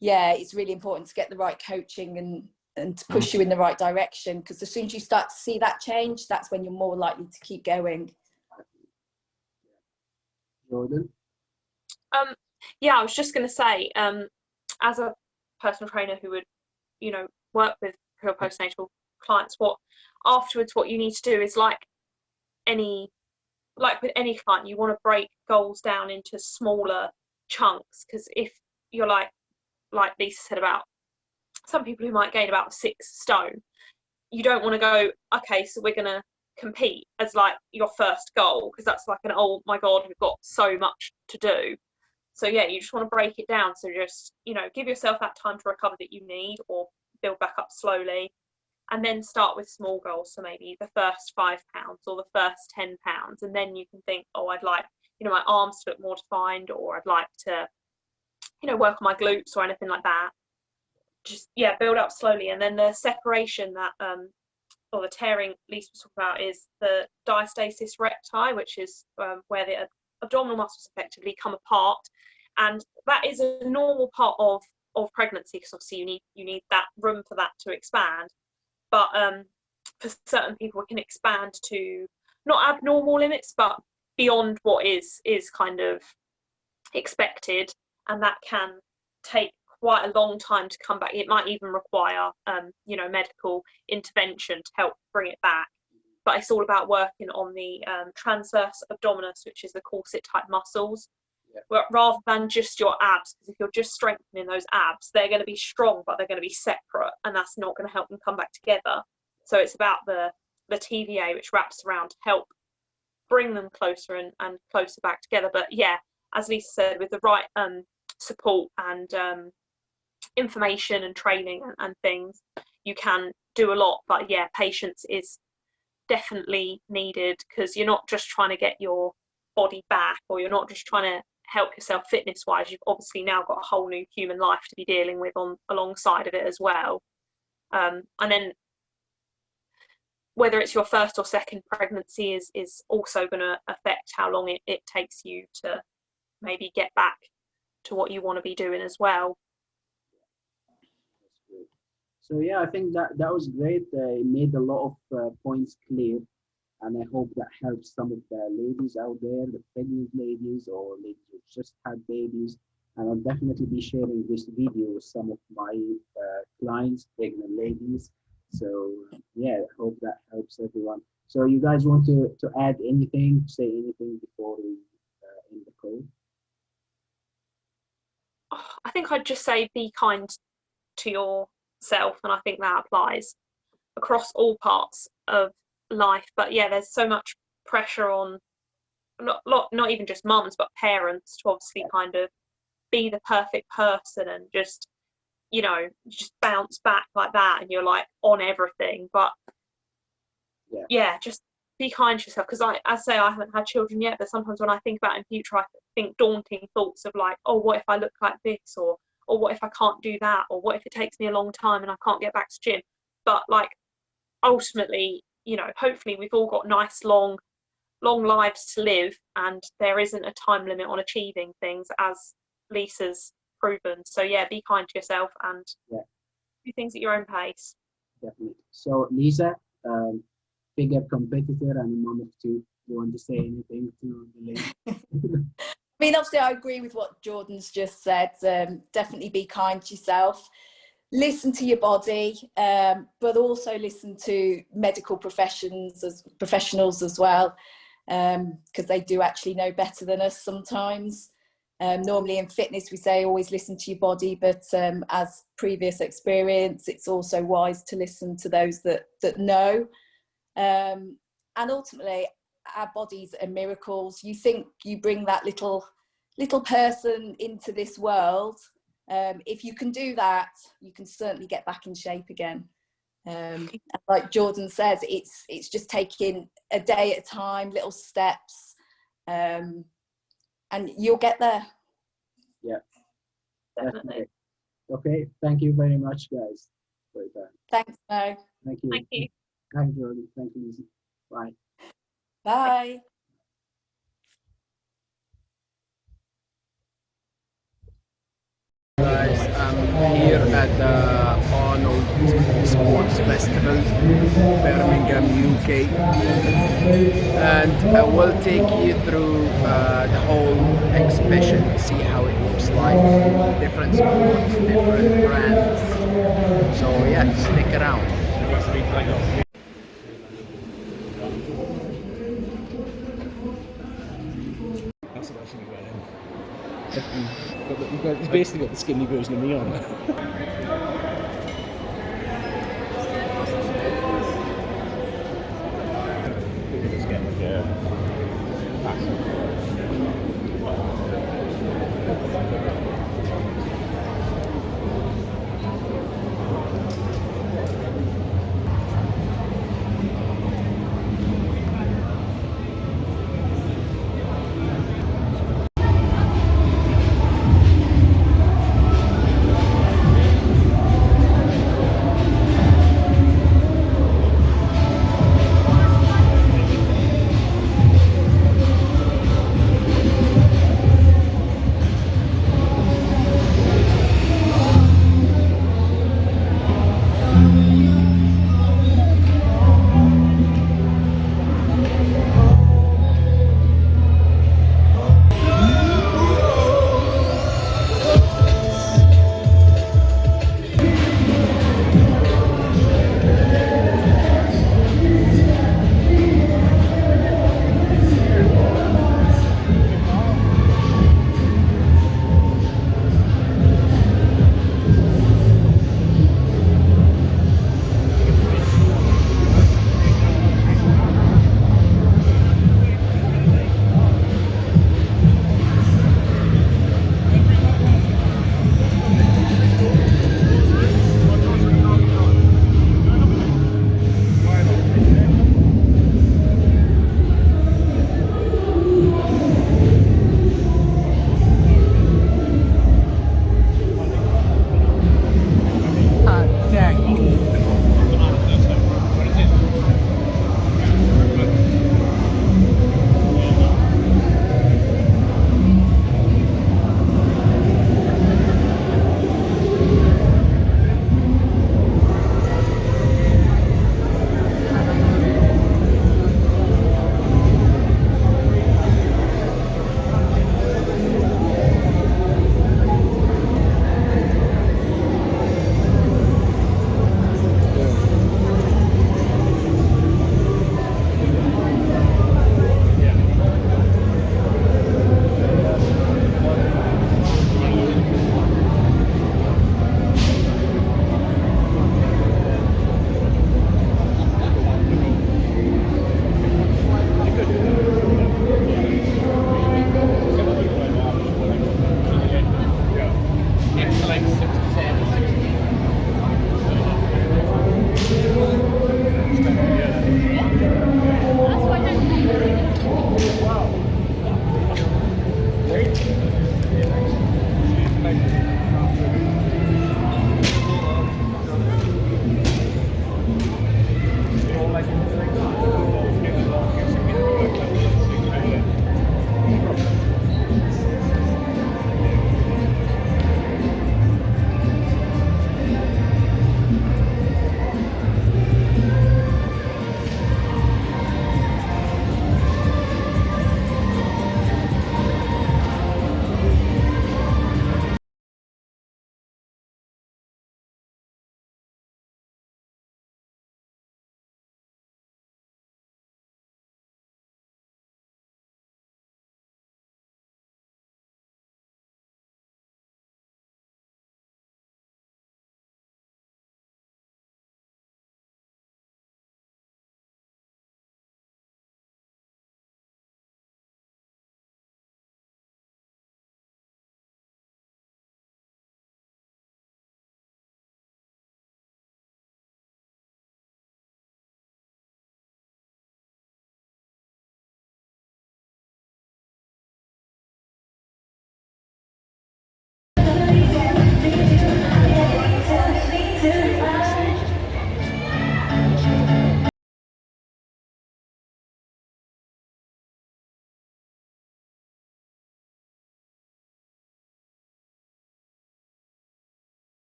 it's really important to get the right coaching and to push you in the right direction, because as soon as you start to see that change, that's when you're more likely to keep going. Jordan? I was just going to say, as a personal trainer who would, you know, work with pre- or postnatal clients, what you need to do is like with any client, you want to break goals down into smaller chunks, because if you're like Lisa said about some people who might gain about 6 stone, you don't want to go, okay, so we're going to compete as like your first goal, because that's like oh my god, we've got so much to do. So yeah, you just want to break it down. So just, you know, give yourself that time to recover that you need, or build back up slowly, and then start with small goals. So maybe the first 5 pounds or the first 10 pounds, and then you can think, oh, I'd like, you know, my arms to look more defined, or I'd like to, you know, work on my glutes or anything like that. Just, yeah, build up slowly. And then the separation that or the tearing Lisa was talking about is the diastasis recti, which is where the abdominal muscles effectively come apart, and that is a normal part of pregnancy, because obviously you need that room for that to expand. But for certain people, it can expand to not abnormal limits, but beyond what is kind of expected, and that can take quite a long time to come back. It might even require you know, medical intervention to help bring it back. But it's all about working on the transverse abdominis, which is the corset type muscles, rather than just your abs, because if you're just strengthening those abs, they're going to be strong, but they're going to be separate, and that's not going to help them come back together. So it's about the TVA, which wraps around to help bring them closer and closer back together. But yeah, as Lisa said, with the right support and information and training and things, you can do a lot. But yeah, patience is definitely needed, because you're not just trying to get your body back, or you're not just trying to help yourself fitness wise. You've obviously now got a whole new human life to be dealing with alongside of it as well. And then whether it's your first or second pregnancy is also going to affect how long it takes you to maybe get back to what you want to be doing as well. So yeah, I think that was great. It made a lot of points clear, and I hope that helps some of the ladies out there, the pregnant ladies or ladies who just had babies. And I'll definitely be sharing this video with some of my clients, pregnant ladies. So yeah, I hope that helps everyone. So you guys want to add anything, say anything before we end the call? I think I'd just say be kind to yourself, and I think that applies across all parts of life. But yeah, there's so much pressure on not even just mums, but parents to obviously kind of be the perfect person and just, you know, just bounce back like that, and you're like on everything. But yeah, just be kind to yourself, because I say I haven't had children yet, but sometimes when I think about in future, I think daunting thoughts of like, oh, what if I look like this, or what if I can't do that, or what if it takes me a long time and I can't get back to gym. But like, ultimately, you know, hopefully we've all got nice long lives to live, and there isn't a time limit on achieving things, as Lisa's proven. So yeah, be kind to yourself and do things at your own pace. Definitely. So Lisa, bigger competitor and a mom of two, you want to say anything to the ladies? I mean, obviously I agree with what Jordan's just said. Definitely be kind to yourself, listen to your body, but also listen to medical professionals as well, because they do actually know better than us sometimes. Normally in fitness we say always listen to your body, but as previous experience, it's also wise to listen to those that know. And ultimately, our bodies are miracles. You think you bring that little person into this world. If you can do that, you can certainly get back in shape again. Like Jordan says, it's just taking a day at a time, little steps, and you'll get there. Yeah, Definitely. Okay, thank you very much, guys, for your time. Thanks, Mo. Thank you. Thank you. Thank you, Jordan. Thank you, Lisa. Bye. Bye. Guys, I'm here at the Arnold Sports Festival, Birmingham, UK, and I will take you through the whole exhibition, see how it looks like, different sports, different brands. So yeah, stick around. That's what I should have got. It's basically got the skinny version of me on.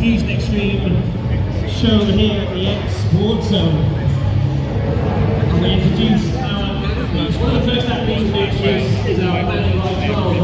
Fusion Extreme show here at the X Sports Zone. And we introduce one of the first athletes we introduce is our man like Arnold.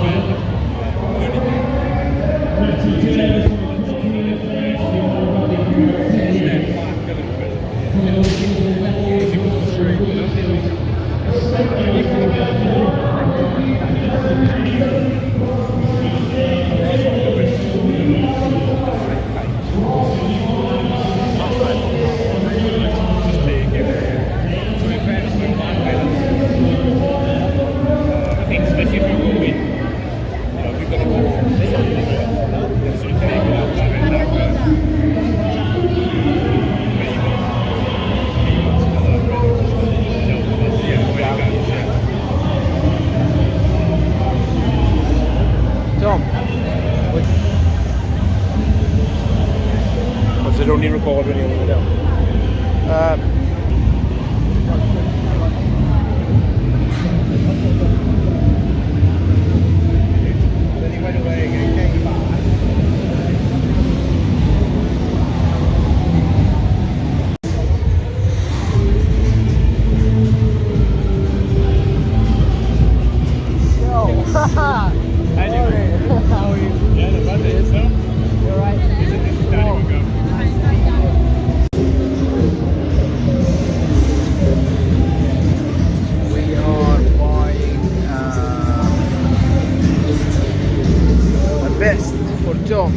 They don't need to record when you're down. Best for Tom.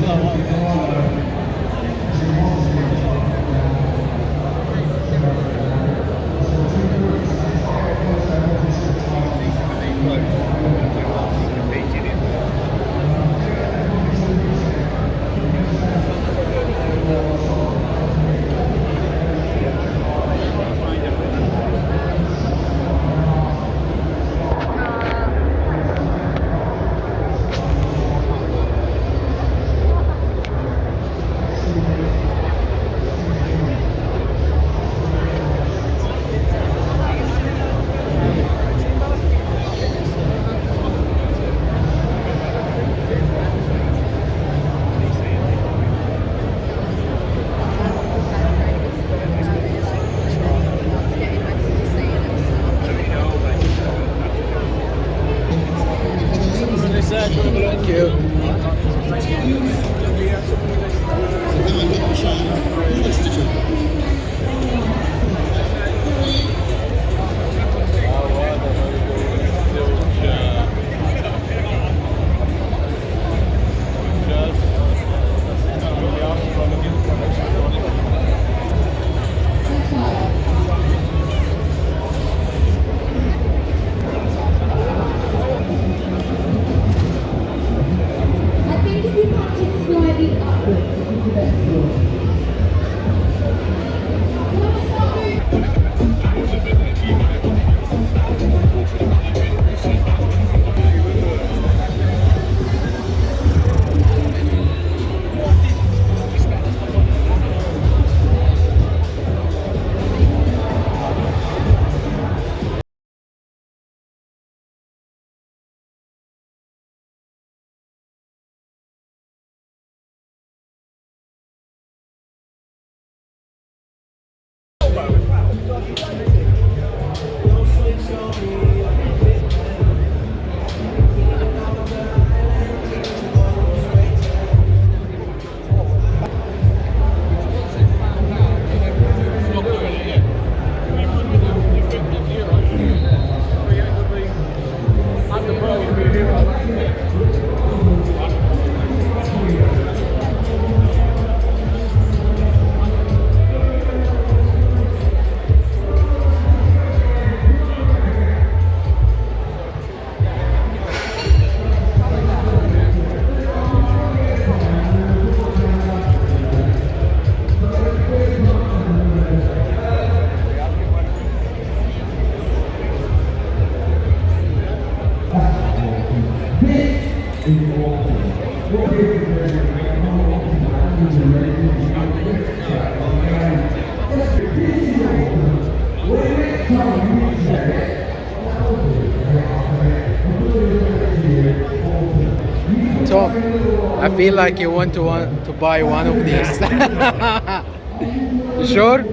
Thank you. I think if you match it slightly upwards, it's the best score. Tom, I feel like you want to buy one of these. You sure?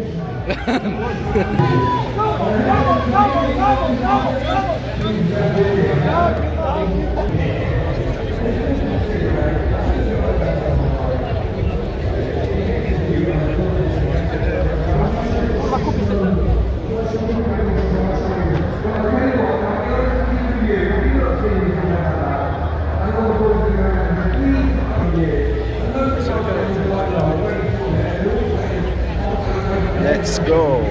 Let's go.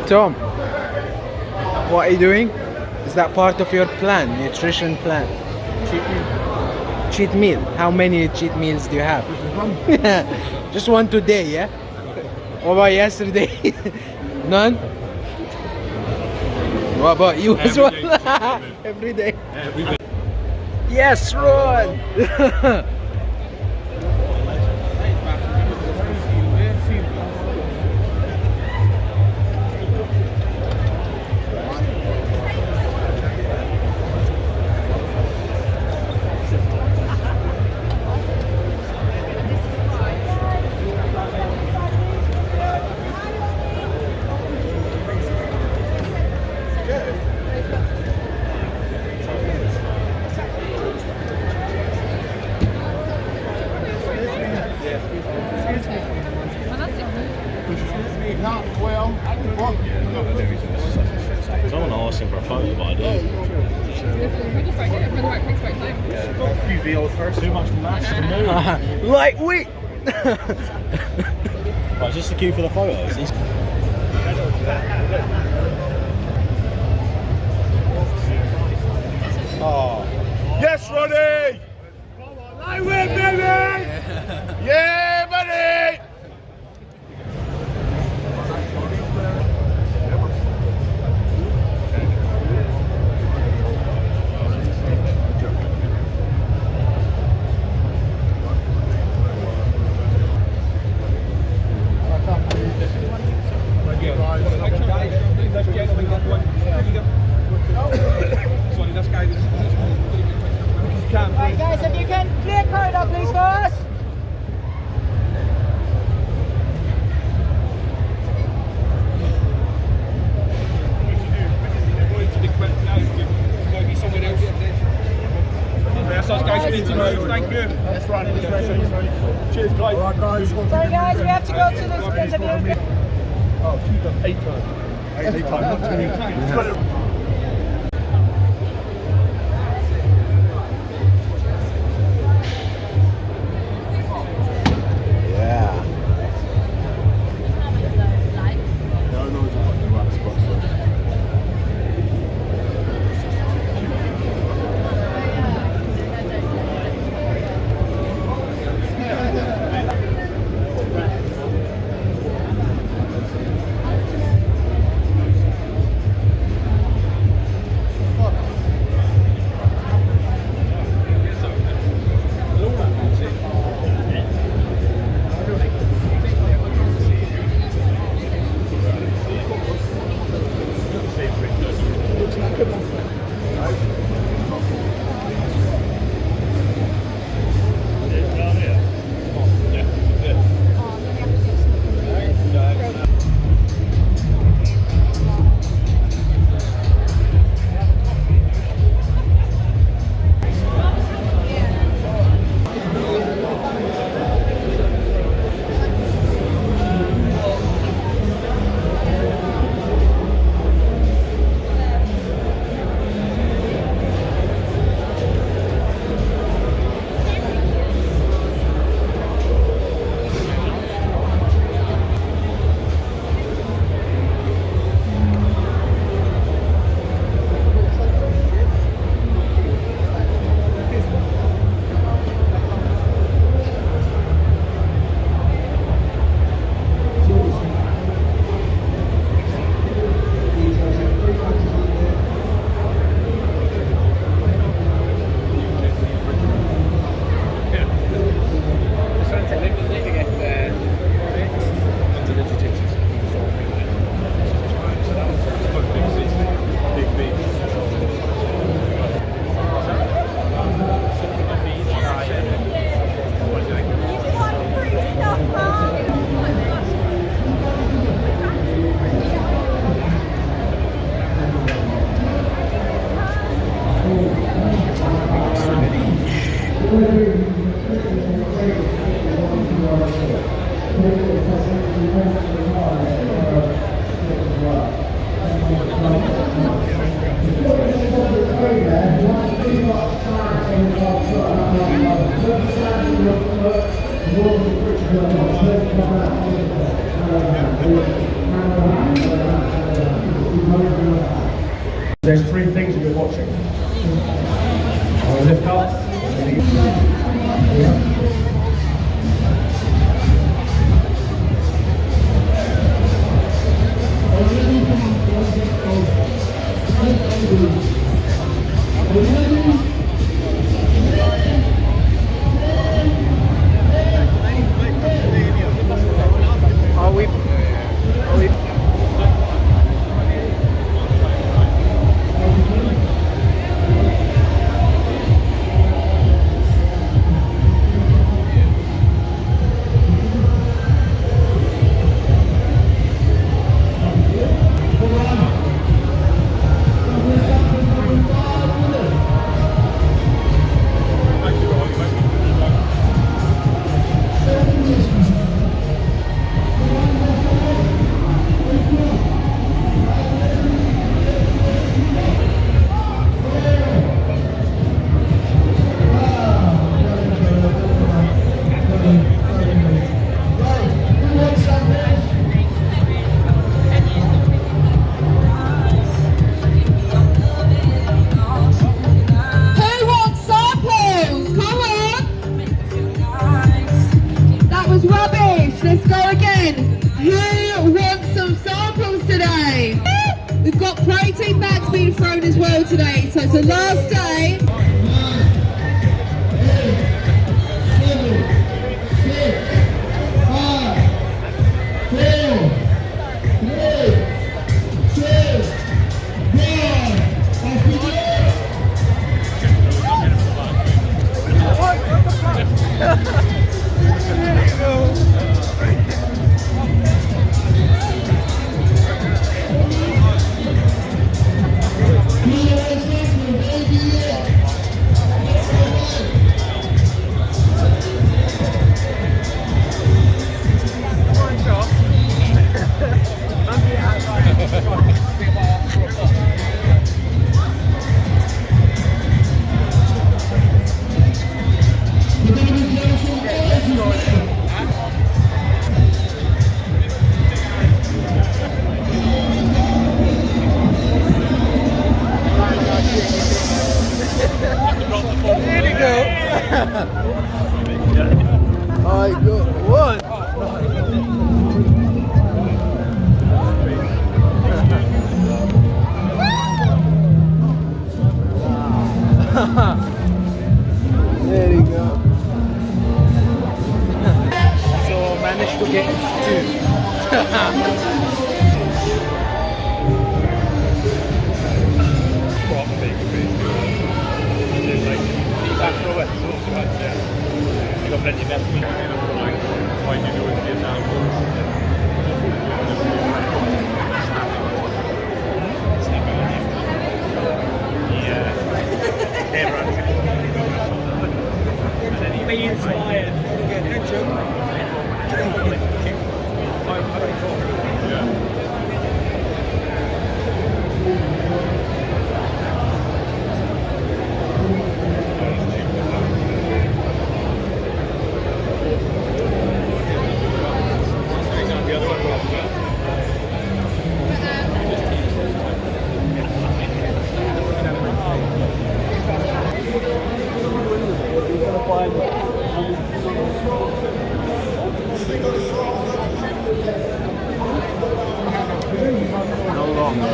Tom, what are you doing? Is that part of your plan, nutrition plan? Cheat meal. How many cheat meals do you have? Just one today, yeah? What about yesterday? None? What about you as well? Every day. Every day. Yes, Ron! I don't want to ask him for a photo, but I do. Use the old first. Too much match to move. Lightweight! Right, just the queue for the photos. Oh. Yes, Ronnie! I win, baby! Yeah, buddy! Right, guys, if you can clear corridor, please, for us. Thank you. That's right. Cheers, guys. All right, guys. Sorry, guys, we have to go to this interview. Oh, she's done 8 times. 8 times, not 20 times. There's 3 things you're watching. Lift up. Are we well today. So it's the last day. There you go. So managed to get two. Be inspired. No longer.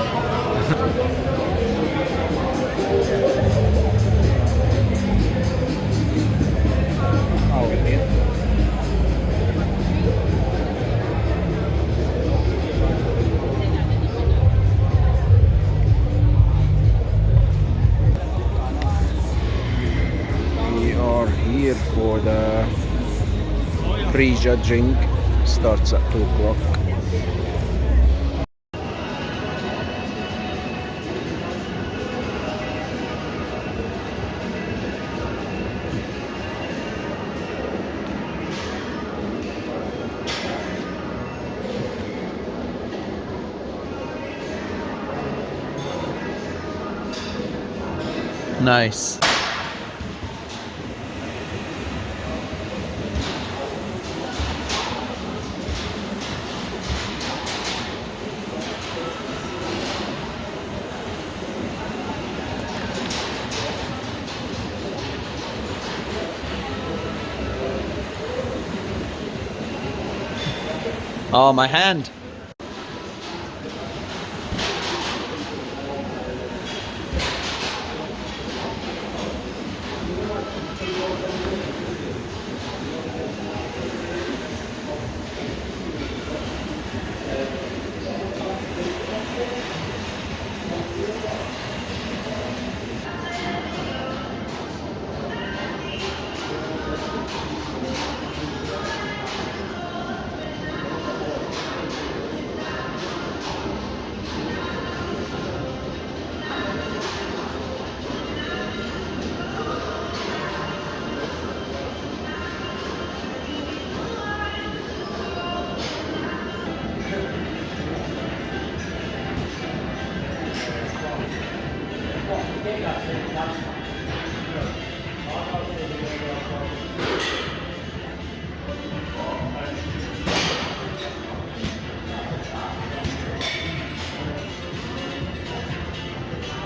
We are here for the pre-judging. Starts at 2 o'clock. Nice. Oh, my hand.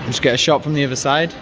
Just get a shot from the other side.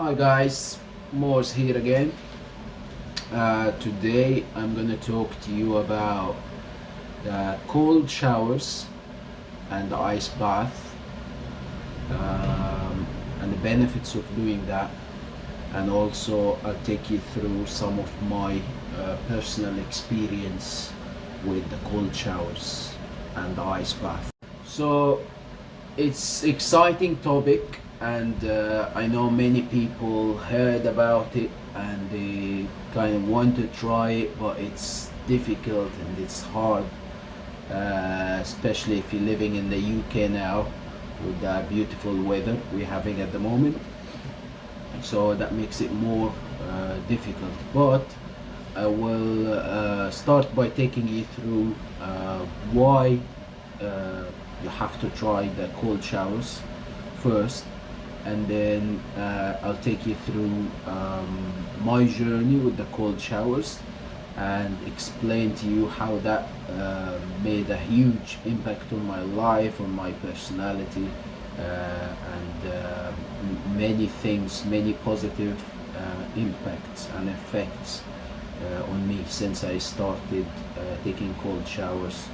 Hi guys, Mo's here again. Today I'm gonna talk to you about the cold showers and the ice bath, and the benefits of doing that, and also I'll take you through some of my personal experience with the cold showers and the ice bath. So it's exciting topic, and I know many people heard about it and they kind of want to try it, but it's difficult and it's hard, especially if you're living in the UK now with the beautiful weather we're having at the moment. So that makes it more difficult, but I will start by taking you through why you have to try the cold showers first, and then I'll take you through my journey with the cold showers and explain to you how that made a huge impact on my life, on my personality, and many things, many positive impacts and effects on me since I started taking cold showers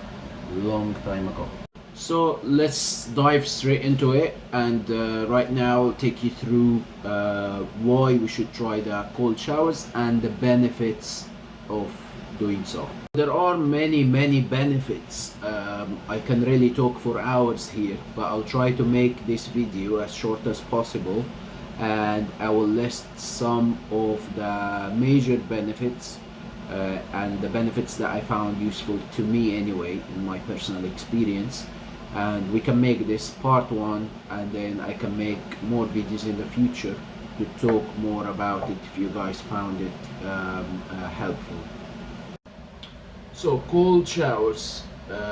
a long time ago. So let's dive straight into it, and right now I'll take you through why we should try the cold showers and the benefits of doing so. There are many benefits. I can really talk for hours here, but I'll try to make this video as short as possible, and I will list some of the major benefits and the benefits that I found useful to me anyway in my personal experience. And we can make this part one, and then I can make more videos in the future to talk more about it if you guys found it helpful. So cold showers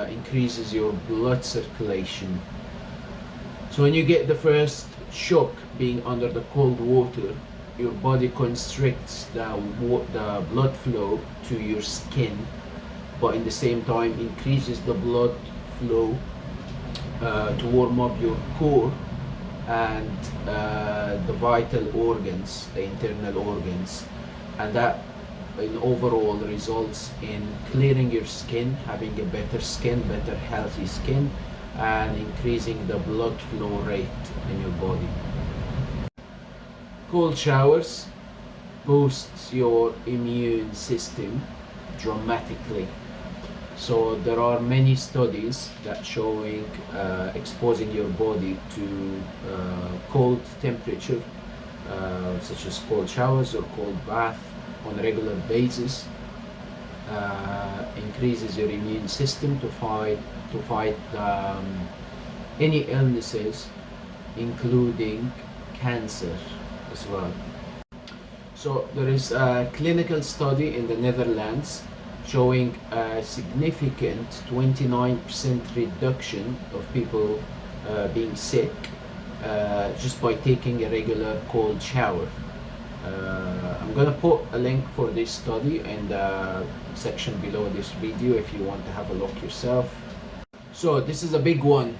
increases your blood circulation. So when you get the first shock being under the cold water, your body constricts the blood flow to your skin, but in the same time increases the blood flow to warm up your core and the vital organs, the internal organs, and that in overall results in clearing your skin, having a better skin, better healthy skin, and increasing the blood flow rate in your body. Cold showers boosts your immune system dramatically. So there are many studies that showing exposing your body to cold temperature, such as cold showers or cold bath on a regular basis, increases your immune system to fight any illnesses, including cancer as well. So there is a clinical study in the Netherlands showing a significant 29% reduction of people being sick just by taking a regular cold shower. I'm gonna put a link for this study in the section below this video if you want to have a look yourself. So this is a big one,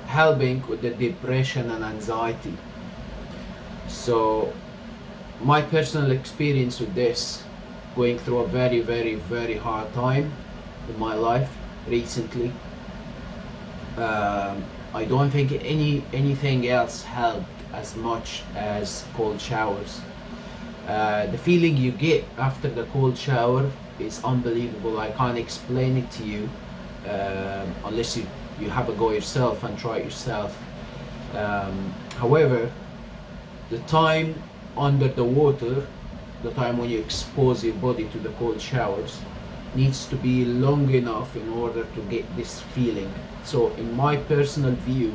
helping with the depression and anxiety. So my personal experience with this, going through a very hard time in my life recently, I don't think anything else helped as much as cold showers. The feeling you get after the cold shower is unbelievable. I can't explain it to you unless you have a go yourself and try it yourself. However, the time under the water, the time when you expose your body to the cold showers, needs to be long enough in order to get this feeling. So in my personal view,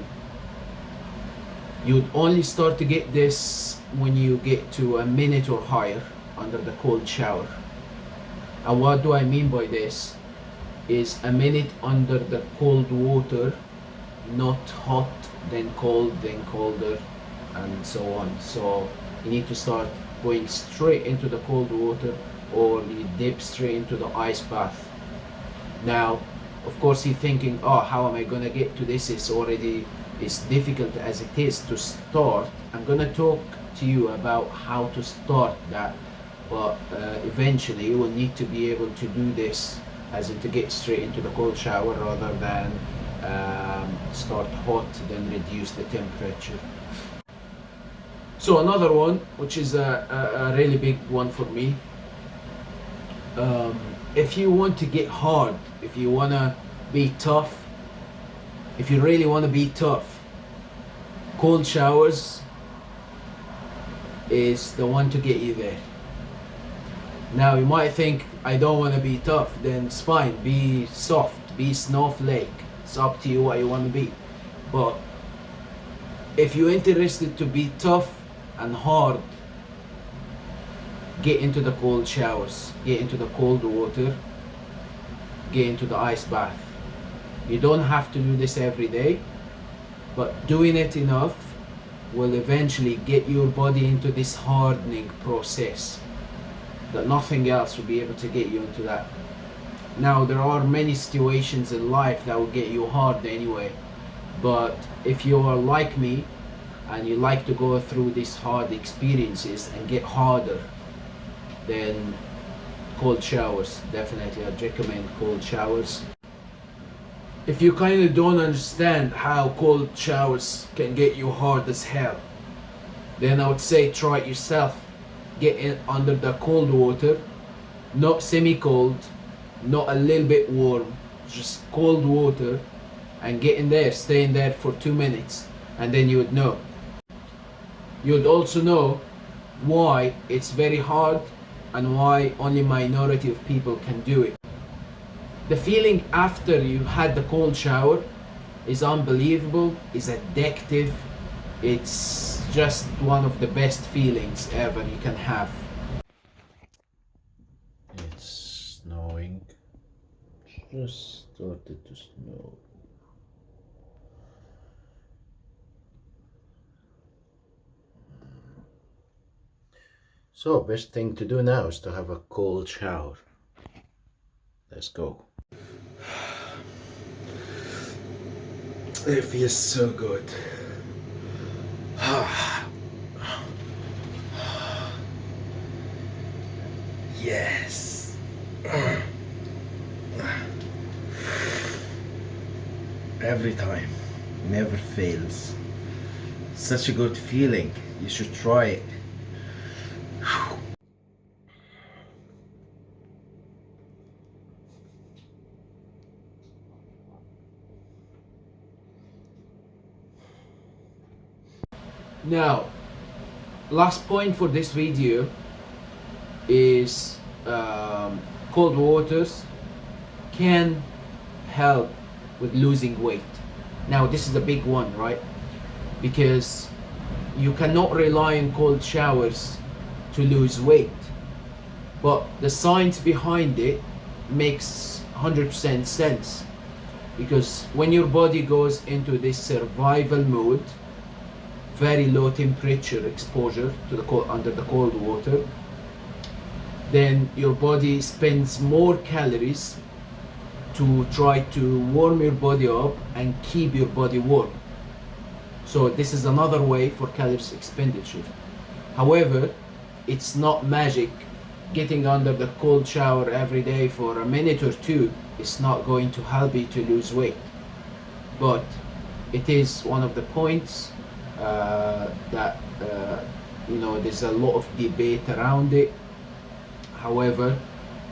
you'd only start to get this when you get to a minute or higher under the cold shower. And what do I mean by this is a minute under the cold water, not hot, then cold, then colder, and so on. So you need to start going straight into the cold water, or you dip straight into the ice bath. Now, of course, you're thinking, oh, how am I gonna get to this? It's already as difficult as it is to start, I'm gonna talk to you about how to start that, but eventually you will need to be able to do this, as in to get straight into the cold shower rather than start hot then reduce the temperature. So another one, which is a really big one for me, if you want to get hard, if you want to be tough, if you really want to be tough, cold showers is the one to get you there. Now you might think, I don't want to be tough, then it's fine, be soft, be snowflake, it's up to you what you want to be. But if you're interested to be tough and hard, get into the cold showers, get into the cold water, get into the ice bath. You don't have to do this every day, but doing it enough will eventually get your body into this hardening process that nothing else will be able to get you into that. Now there are many situations in life that will get you hard anyway, but if you are like me and you like to go through these hard experiences and get harder, then cold showers, definitely I'd recommend cold showers. If you kind of don't understand how cold showers can get you hard as hell, then I would say try it yourself. Get in under the cold water, not semi-cold, not a little bit warm, just cold water, and get in there, stay in there for 2 minutes, and then you would know. You would also know why it's very hard and why only minority of people can do it. The feeling after you had the cold shower is unbelievable, is addictive. It's just one of the best feelings ever you can have. It's snowing. Just started to snow. So best thing to do now is to have a cold shower. Let's go. It feels so good. Yes. Every time, never fails. Such a good feeling. You should try it. Now, last point for this video is cold waters can help with losing weight. Now this is a big one, right? Because you cannot rely on cold showers to lose weight, but the science behind it makes 100% sense, because when your body goes into this survival mode, very low temperature exposure to the cold, under the cold water, then your body spends more calories to try to warm your body up and keep your body warm. So this is another way for calories expenditure. However, it's not magic. Getting under the cold shower every day for a minute or two is not going to help you to lose weight, but it is one of the points that there's a lot of debate around it. However,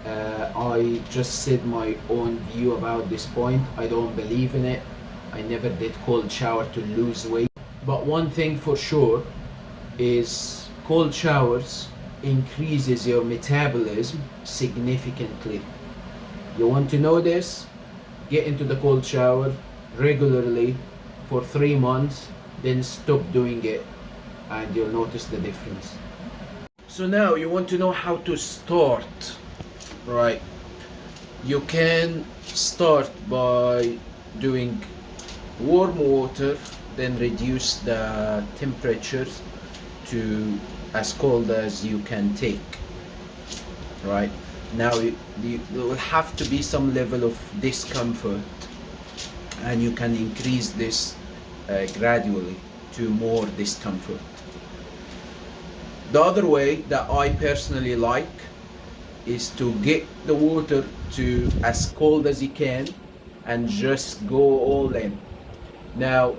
I just said my own view about this point. I don't believe in it. I never did cold shower to lose weight. But one thing for sure is cold showers increases your metabolism significantly. You want to know this? Get into the cold shower regularly for 3 months, then stop doing it, and you'll notice the difference. So now you want to know how to start, right? You can start by doing warm water, then reduce the temperatures to as cold as you can take, right? Now there will have to be some level of discomfort, and you can increase this gradually to more discomfort. The other way that I personally like is to get the water to as cold as you can and just go all in. Now,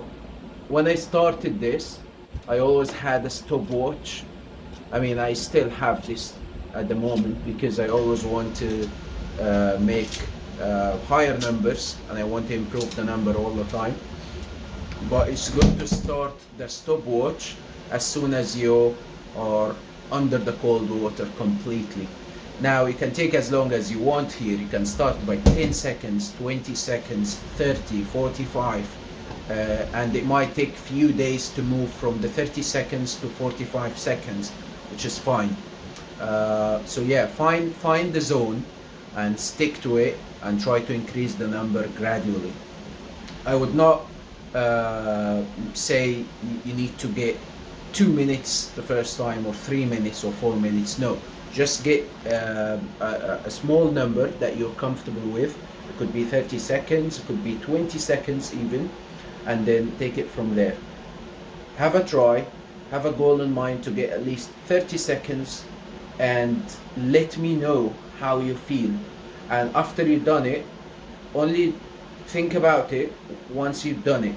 when I started this, I always had a stopwatch. I mean, I still have this at the moment because I always want to make higher numbers and I want to improve the number all the time. But it's good to start the stopwatch as soon as you are under the cold water completely. Now you can take as long as you want here. You can start by 10 seconds, 20 seconds, 30, 45, and it might take few days to move from the 30 seconds to 45 seconds, which is fine. So yeah, find the zone and stick to it and try to increase the number gradually. I would not say you need to get 2 minutes the first time or 3 minutes or 4 minutes. No, just get a small number that you're comfortable with. It could be 30 seconds, it could be 20 seconds even, and then take it from there. Have a try, have a goal in mind to get at least 30 seconds and let me know how you feel. And after you've done it, only think about it once you've done it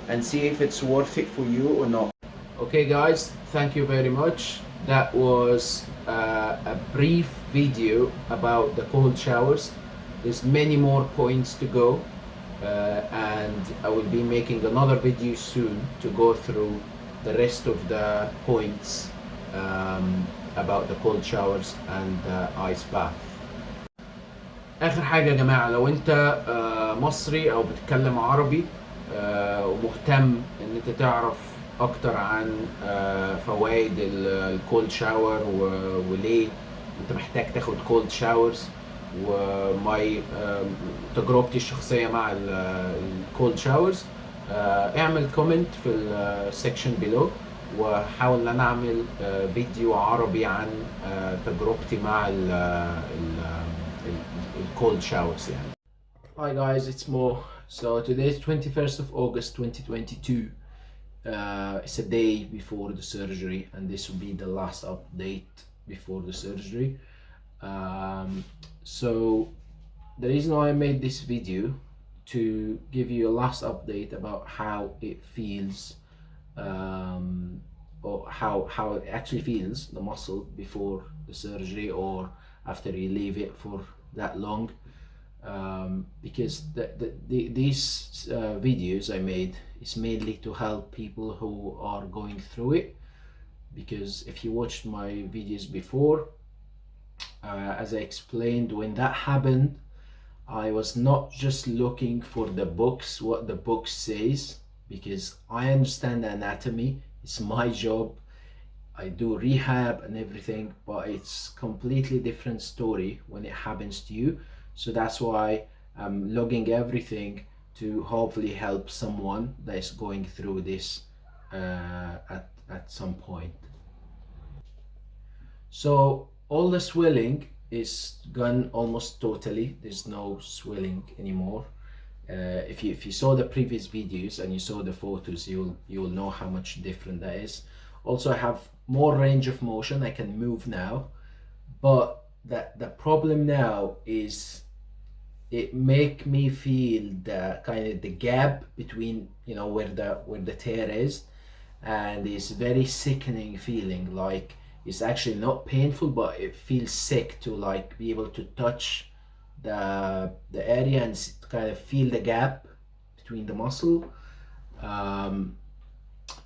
and see if it's worth it for you or not. Okay guys, thank you very much. That was a brief video about the cold showers. There's many more points to go, and I will be making another video soon to go through the rest of the points about the cold showers and the ice bath. آخر حاجة يا جماعة، لو أنت مصري أو بتتكلم عربي ومهتم إن أنت تعرف أكتر عن فوائد الكولد شاور وليه أنت محتاج تاخد كولد شاورز وماي تجربتي الشخصية مع الكولد شاورز، اعمل كومنت في السكشن بيلو وحاول ان انا اعمل فيديو عربي عن تجربتي مع الكولد شاورز يعني. Hi guys, it's Mo. So today is 21st of August 2022. It's a day before the surgery and this will be the last update before the surgery. So the reason why I made this video to give you a last update about how it feels, or how it actually feels, the muscle before the surgery or after you leave it for that long, because these videos I made is mainly to help people who are going through it, because if you watched my videos before, as I explained, when that happened I was not just looking for the books, what the book says, because I understand the anatomy, it's my job, I do rehab and everything, but it's completely different story when it happens to you. So that's why I'm logging everything to hopefully help someone that is going through this at some point. So all the swelling is gone almost totally. There's no swelling anymore. If you saw the previous videos and you saw the photos, you'll know how much different that is. Also I have more range of motion, I can move now, but the problem now is it make me feel the kind of the gap between, you know, where the tear is, and it's very sickening feeling. Like it's actually not painful, but it feels sick to like be able to touch the area and kind of feel the gap between the muscle.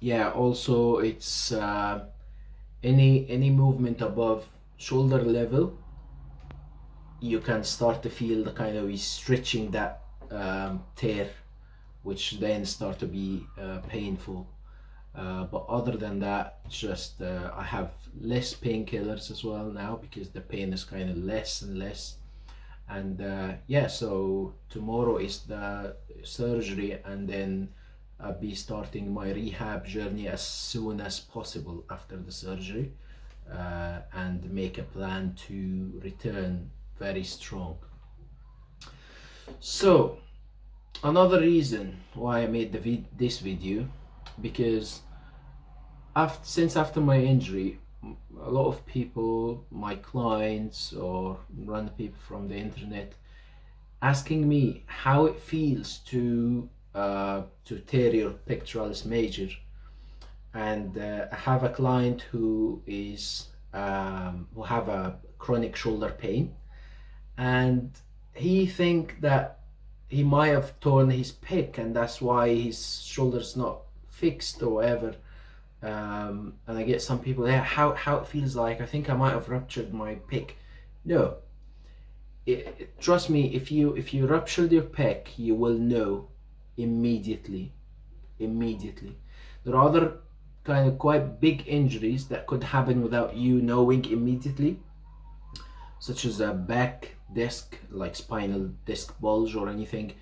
Yeah, also it's any movement above shoulder level, you can start to feel the kind of stretching that tear, which then start to be painful. But other than that, just I have less painkillers as well now because the pain is kind of less and less. And yeah, so tomorrow is the surgery, and then I'll be starting my rehab journey as soon as possible after the surgery, and make a plan to return very strong. So another reason why I made this video, because after my injury, a lot of people, my clients or random people from the internet, asking me how it feels to tear your pectoralis major. And I have a client who is who have a chronic shoulder pain, and he think that he might have torn his pec, and that's why his shoulder's not fixed or whatever. And I get some people there, how it feels like, I think I might have ruptured my pec. No, trust me, if you ruptured your pec, you will know immediately. There are other kind of quite big injuries that could happen without you knowing immediately, such as a back disc, like spinal disc bulge or anything.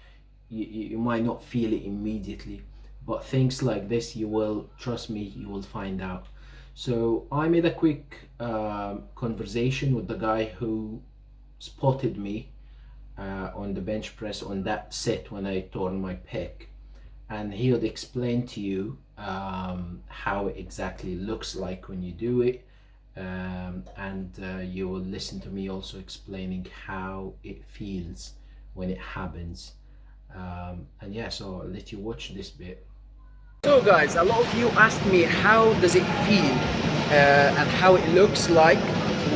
You might not feel it immediately, but things like this, you will, trust me, you will find out. So I made a quick conversation with the guy who spotted me on the bench press on that set when I torn my pec, and he would explain to you how it exactly looks like when you do it, and you will listen to me also explaining how it feels when it happens. And yeah, so I'll let you watch this bit. So guys, a lot of you ask me how does it feel and how it looks like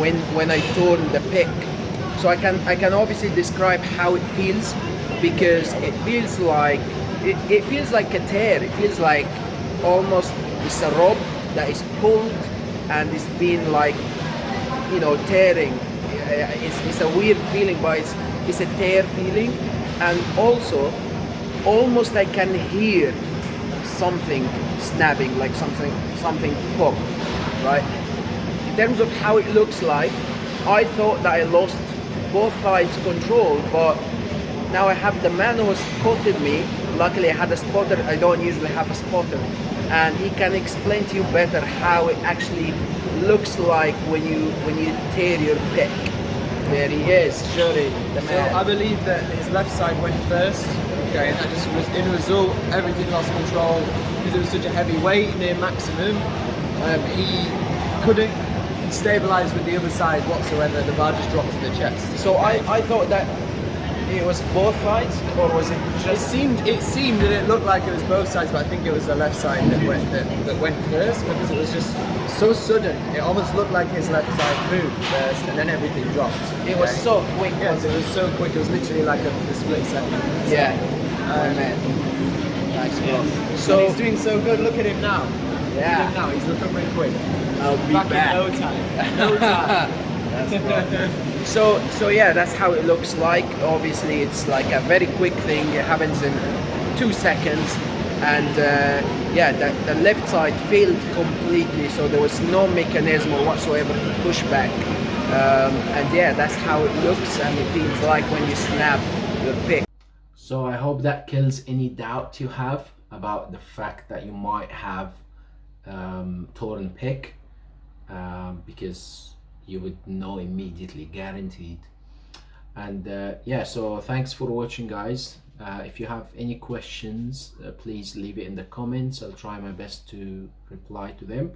when I torn the pec. So I can obviously describe how it feels, because it feels like it feels like a tear. It feels like almost it's a rope that is pulled and it's been like, you know, tearing. It's a weird feeling, but it's a tear feeling, and also almost I can hear something snapping, like something pop, right? In terms of how it looks like, I thought that I lost both sides control, but now I have the man who spotted me. Luckily I had a spotter. I don't usually have a spotter, and he can explain to you better how it actually looks like when you tear your pec. There he is, surely the man. So I believe that his left side went first. Okay, and that just was, in result, everything lost control because it was such a heavy weight near maximum. He couldn't stabilize with the other side whatsoever. The bar just dropped to the chest. So I thought that it was both sides, or was it just? It seemed that it looked like it was both sides, but I think it was the left side that went first, because it was just so sudden. It almost looked like his left side moved first, and then everything dropped. It was so quick. Yes, it was so quick. It was literally like a split second. Yeah. Man. Nice one. So and he's doing so good. Look at him now. Yeah. Look at him now. He's recovering quick. I'll be back. In no time. No time. That's right. So yeah, that's how it looks like. Obviously, it's like a very quick thing. It happens in 2 seconds, and yeah, the left side failed completely. So there was no mechanism whatsoever to push back. And yeah, that's how it looks, and it feels like when you snap your pec. So I hope that kills any doubt you have about the fact that you might have torn pec, because you would know immediately, guaranteed. And yeah, so thanks for watching, guys. If you have any questions, please leave it in the comments. I'll try my best to reply to them,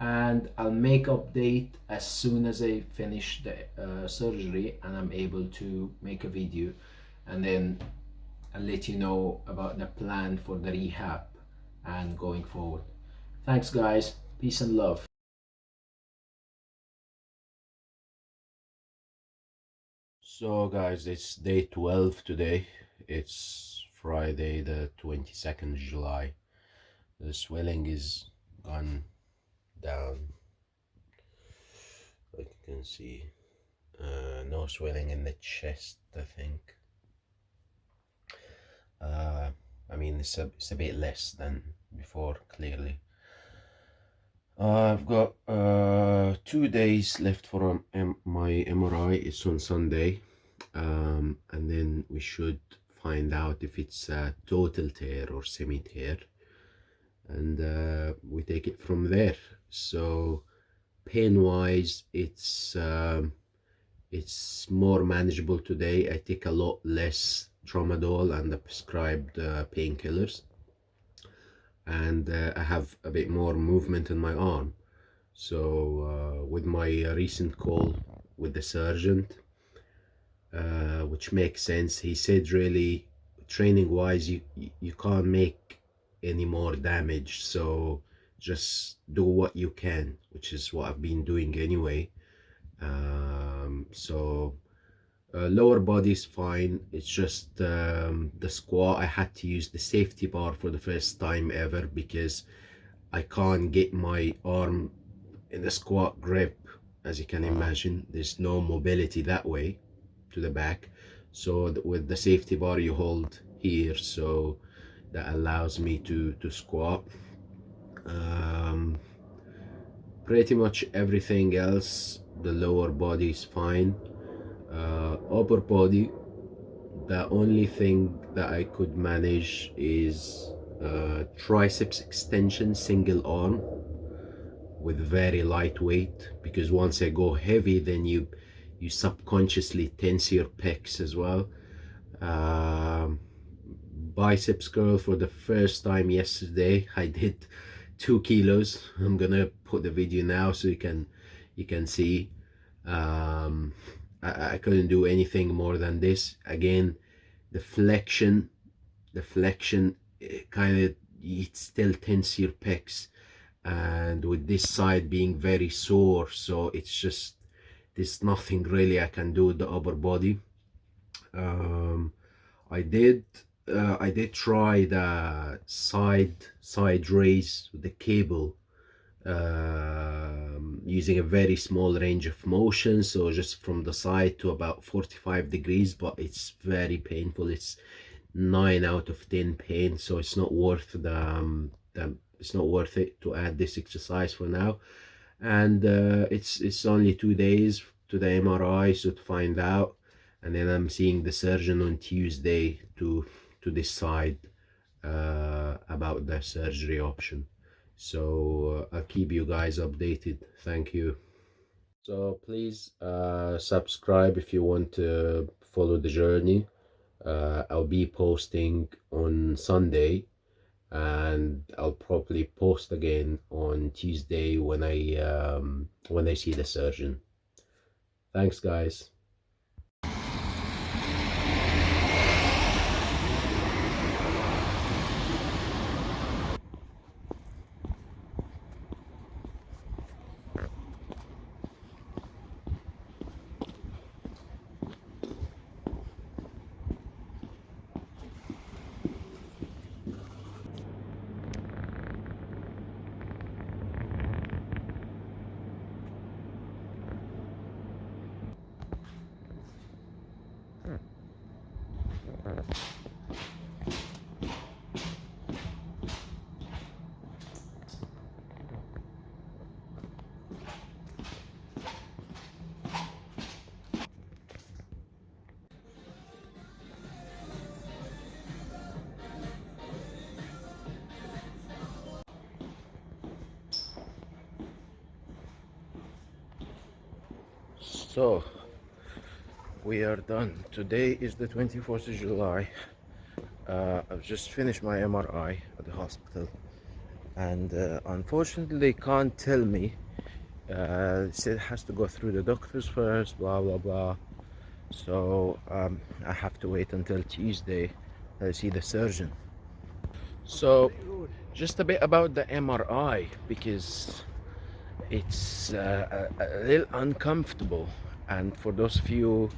and I'll make update as soon as I finish the surgery and I'm able to make a video, and then I'll let you know about the plan for the rehab and going forward. Thanks guys, peace and love. So guys, it's day 12 today. It's Friday the 22nd July. The swelling is gone down, like you can see. No swelling in the chest, I think. I mean, it's a bit less than before, clearly. I've got 2 days left for my MRI. It's on Sunday, and then we should find out if it's a total tear or semi-tear, and we take it from there. So pain-wise, it's more manageable today. I take a lot less tramadol and the prescribed painkillers, and I have a bit more movement in my arm. So with my recent call with the surgeon, which makes sense, he said really training wise you can't make any more damage, so just do what you can, which is what I've been doing anyway. So lower body is fine. It's just the squat, I had to use the safety bar for the first time ever because I can't get my arm in the squat grip. As you can imagine, there's no mobility that way to the back. So with the safety bar you hold here, so that allows me to squat. Pretty much everything else, the lower body is fine. Upper body, the only thing that I could manage is triceps extension single arm with very light weight, because once I go heavy then you subconsciously tense your pecs as well. Biceps curl for the first time yesterday, I did 2 kilos. I'm gonna put the video now so you can see. I couldn't do anything more than this. Again, the flexion kind of, it still tense your pecs, and with this side being very sore, so it's just there's nothing really I can do with the upper body. I did try the side raise with the cable, using a very small range of motion, so just from the side to about 45 degrees, but it's very painful. It's 9 out of 10 pain, so it's not worth it's not worth it to add this exercise for now. And it's only 2 days to the MRI, so to find out, and then I'm seeing the surgeon on Tuesday to decide about the surgery option. So I'll keep you guys updated. Thank you. So please subscribe if you want to follow the journey. I'll be posting on Sunday, and I'll probably post again on Tuesday when I see the surgeon. Thanks guys. So we are done. Today is the 24th of July. I've just finished my MRI at the hospital, and unfortunately they can't tell me. They said it has to go through the doctors first, blah blah blah. So I have to wait until Tuesday to see the surgeon. So just a bit about the MRI, because it's a little uncomfortable, and for those of you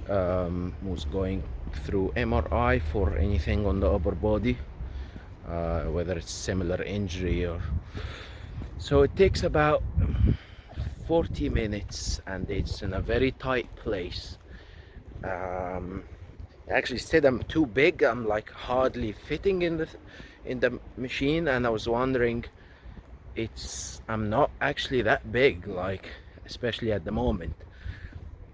who's going through MRI for anything on the upper body, whether it's similar injury or so, it takes about 40 minutes and it's in a very tight place. I actually said I'm too big, I'm like hardly fitting in the machine, and I was wondering, I'm not actually that big, like especially at the moment,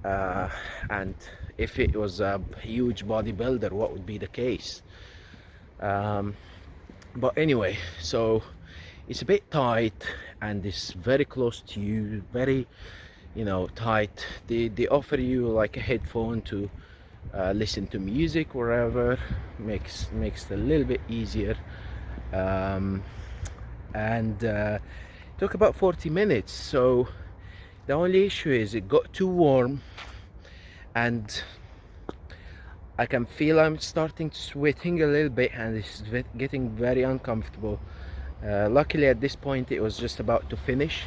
and if it was a huge bodybuilder, what would be the case? But anyway, so it's a bit tight and it's very close to you, very, you know, tight. They offer you like a headphone to listen to music wherever, makes it a little bit easier. And took about 40 minutes. So the only issue is it got too warm, and I can feel I'm starting to sweating a little bit, and it's getting very uncomfortable. Luckily at this point it was just about to finish,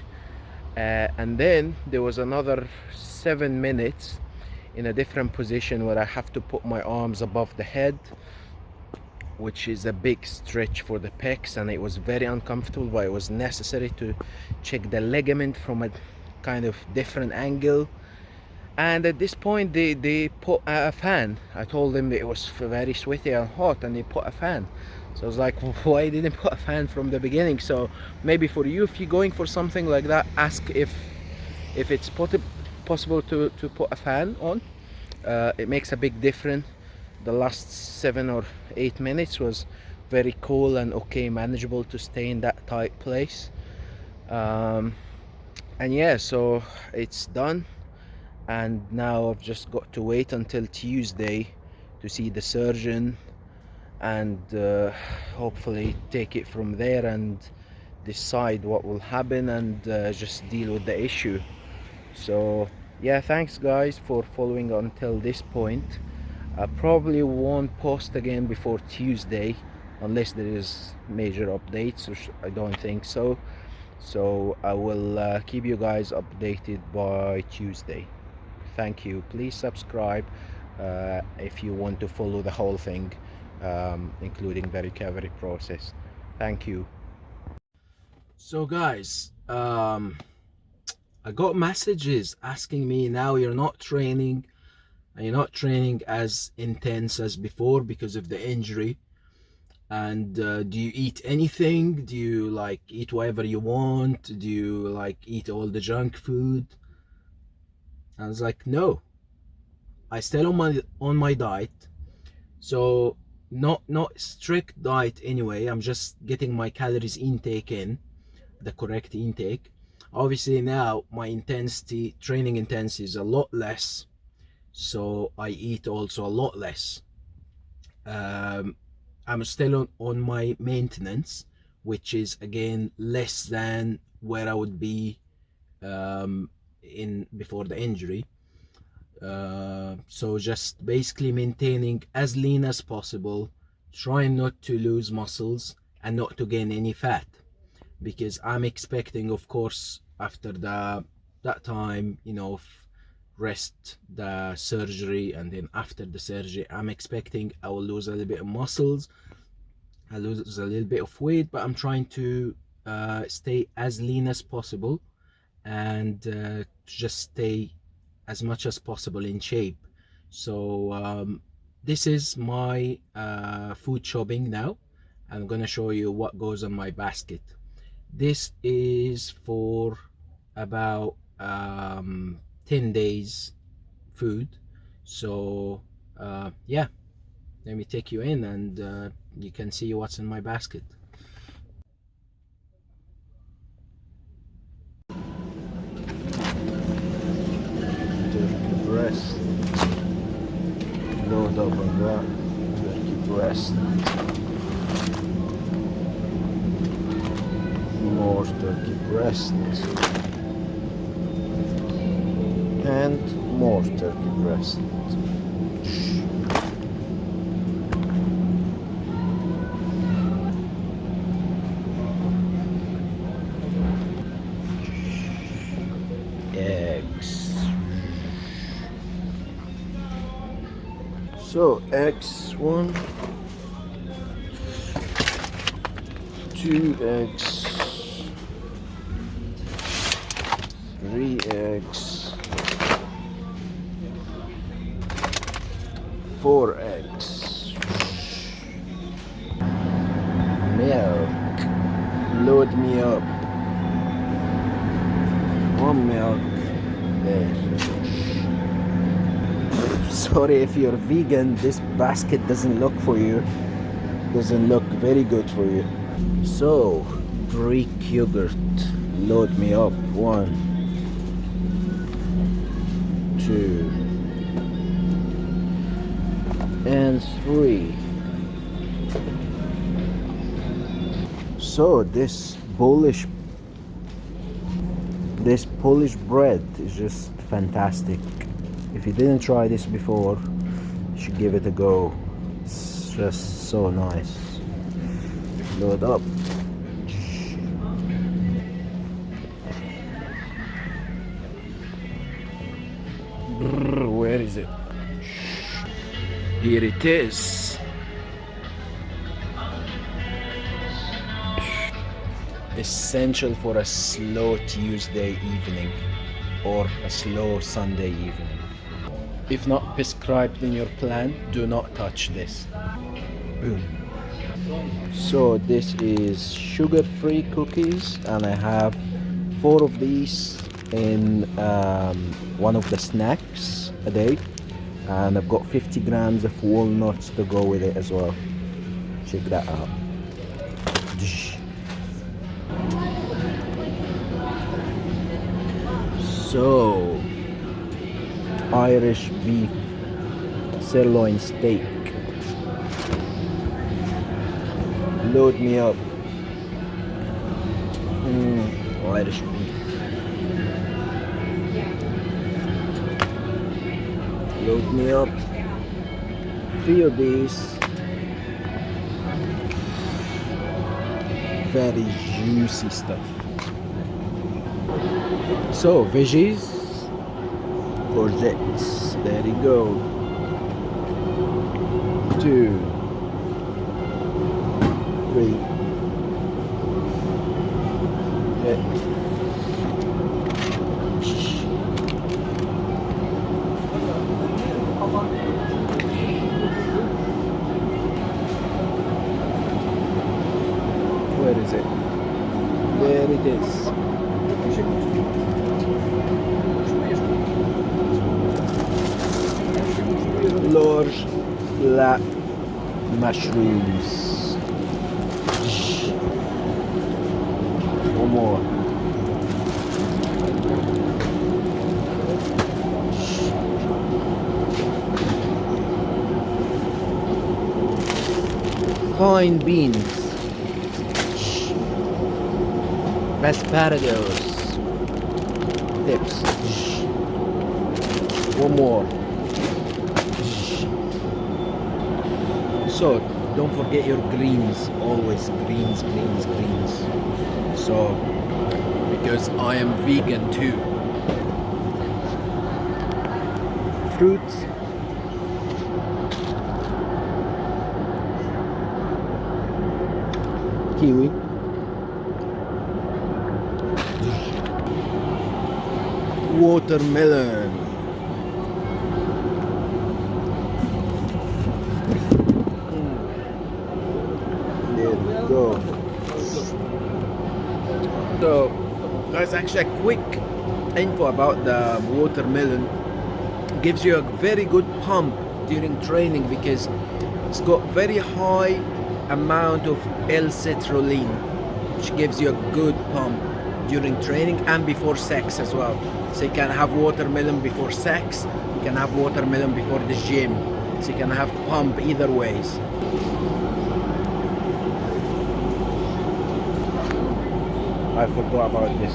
and then there was another 7 minutes in a different position where I have to put my arms above the head, which is a big stretch for the pecs, and it was very uncomfortable, but it was necessary to check the ligament from a kind of different angle. And at this point they put a fan. I told them it was very sweaty and hot, and they put a fan. So I was like, why didn't put a fan from the beginning? So maybe for you, if you're going for something like that, ask if it's possible to put a fan on. It makes a big difference. The last 7 or 8 minutes was very cool and okay, manageable to stay in that tight place. And yeah, so it's done, and now I've just got to wait until Tuesday to see the surgeon, and hopefully take it from there and decide what will happen, and just deal with the issue. So yeah, thanks guys for following until this point. I probably won't post again before Tuesday unless there is major updates, or I don't think so. So I will keep you guys updated by Tuesday. Thank you. Please subscribe if you want to follow the whole thing, including the recovery process. Thank you. So guys, I got messages asking me, now you're not training, and you're not training as intense as before because of the injury, and do you eat anything? Do you like eat whatever you want? Do you like eat all the junk food? I was like, no, I still on my diet. So not strict diet anyway, I'm just getting my calories intake in, the correct intake. Obviously now my training intensity is a lot less, so I eat also a lot less. I'm still on my maintenance, which is again less than where I would be in before the injury. So just basically maintaining as lean as possible, trying not to lose muscles and not to gain any fat, because I'm expecting, of course, after that time, you know, rest, the surgery, and then after the surgery, I'm expecting I will lose a little bit of muscles, I lose a little bit of weight, but I'm trying to stay as lean as possible, and just stay as much as possible in shape. So this is my food shopping now. I'm gonna show you what goes on my basket. This is for about 10 days food. So yeah, let me take you in, and you can see what's in my basket. Turkey breast, load up on that. Turkey breast, more turkey breast, and more turkey breast. Eggs. So eggs, 1, 2 eggs, 3 eggs, 4 eggs, milk, load me up, 1 milk, there. Sorry if you're vegan, this basket doesn't look very good for you. So Greek yogurt, load me up, 1, 2, and 3. So this Polish bread is just fantastic. If you didn't try this before, you should give it a go. It's just so nice. Load up. Where is it? Here it is. Essential for a slow Tuesday evening or a slow Sunday evening. If not prescribed in your plan, do not touch this. Boom. So this is sugar-free cookies, and I have 4 of these in one of the snacks a day, and I've got 50 grams of walnuts to go with it as well. Check that out. So, Irish beef sirloin steak. Load me up. Irish beef. Load me up. 3 of these. Very juicy stuff. So, veggies, courgettes, there you go. 2, 3. Where is it? There it is. Large flat mushrooms. One more. Fine beans. Asparagus. Tips. One more. So don't forget your greens, always greens. So because I am vegan too. Fruits. Kiwi. Watermelon. Go. So that's actually a quick info about the watermelon. Gives you a very good pump during training because it's got very high amount of L-citrulline, which gives you a good pump during training and before sex as well. So you can have watermelon before sex, you can have watermelon before the gym, so you can have pump either ways. I forgot about this.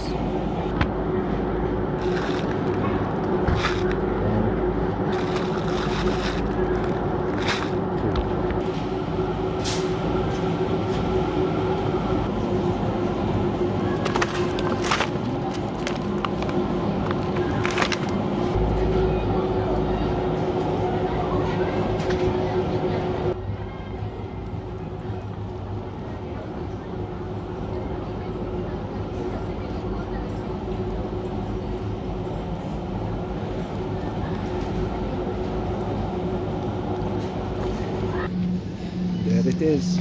There it is.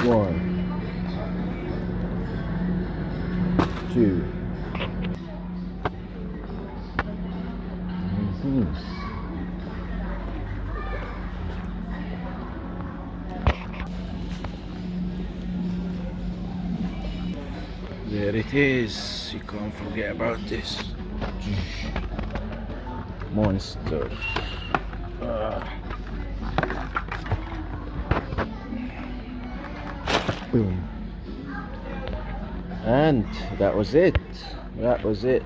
One, 2. There it is. You can't forget about this monster. Boom. And that was it. That was it.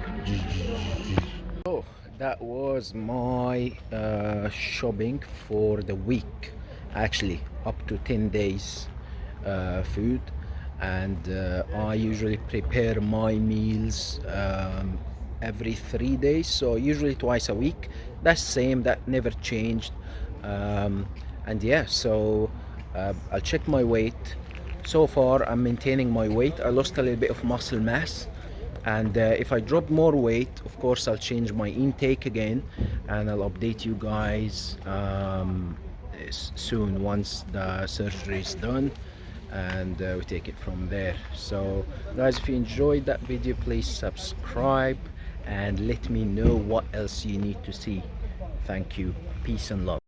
So that was my shopping for the week. Actually, up to 10 days food. And I usually prepare my meals every 3 days, so usually twice a week. That's same, that never changed. And yeah, so I'll check my weight. So far I'm maintaining my weight. I lost a little bit of muscle mass, and if I drop more weight, of course I'll change my intake again, and I'll update you guys soon once the surgery is done, and we take it from there. So guys, if you enjoyed that video, please subscribe and let me know what else you need to see. Thank you. Peace and love.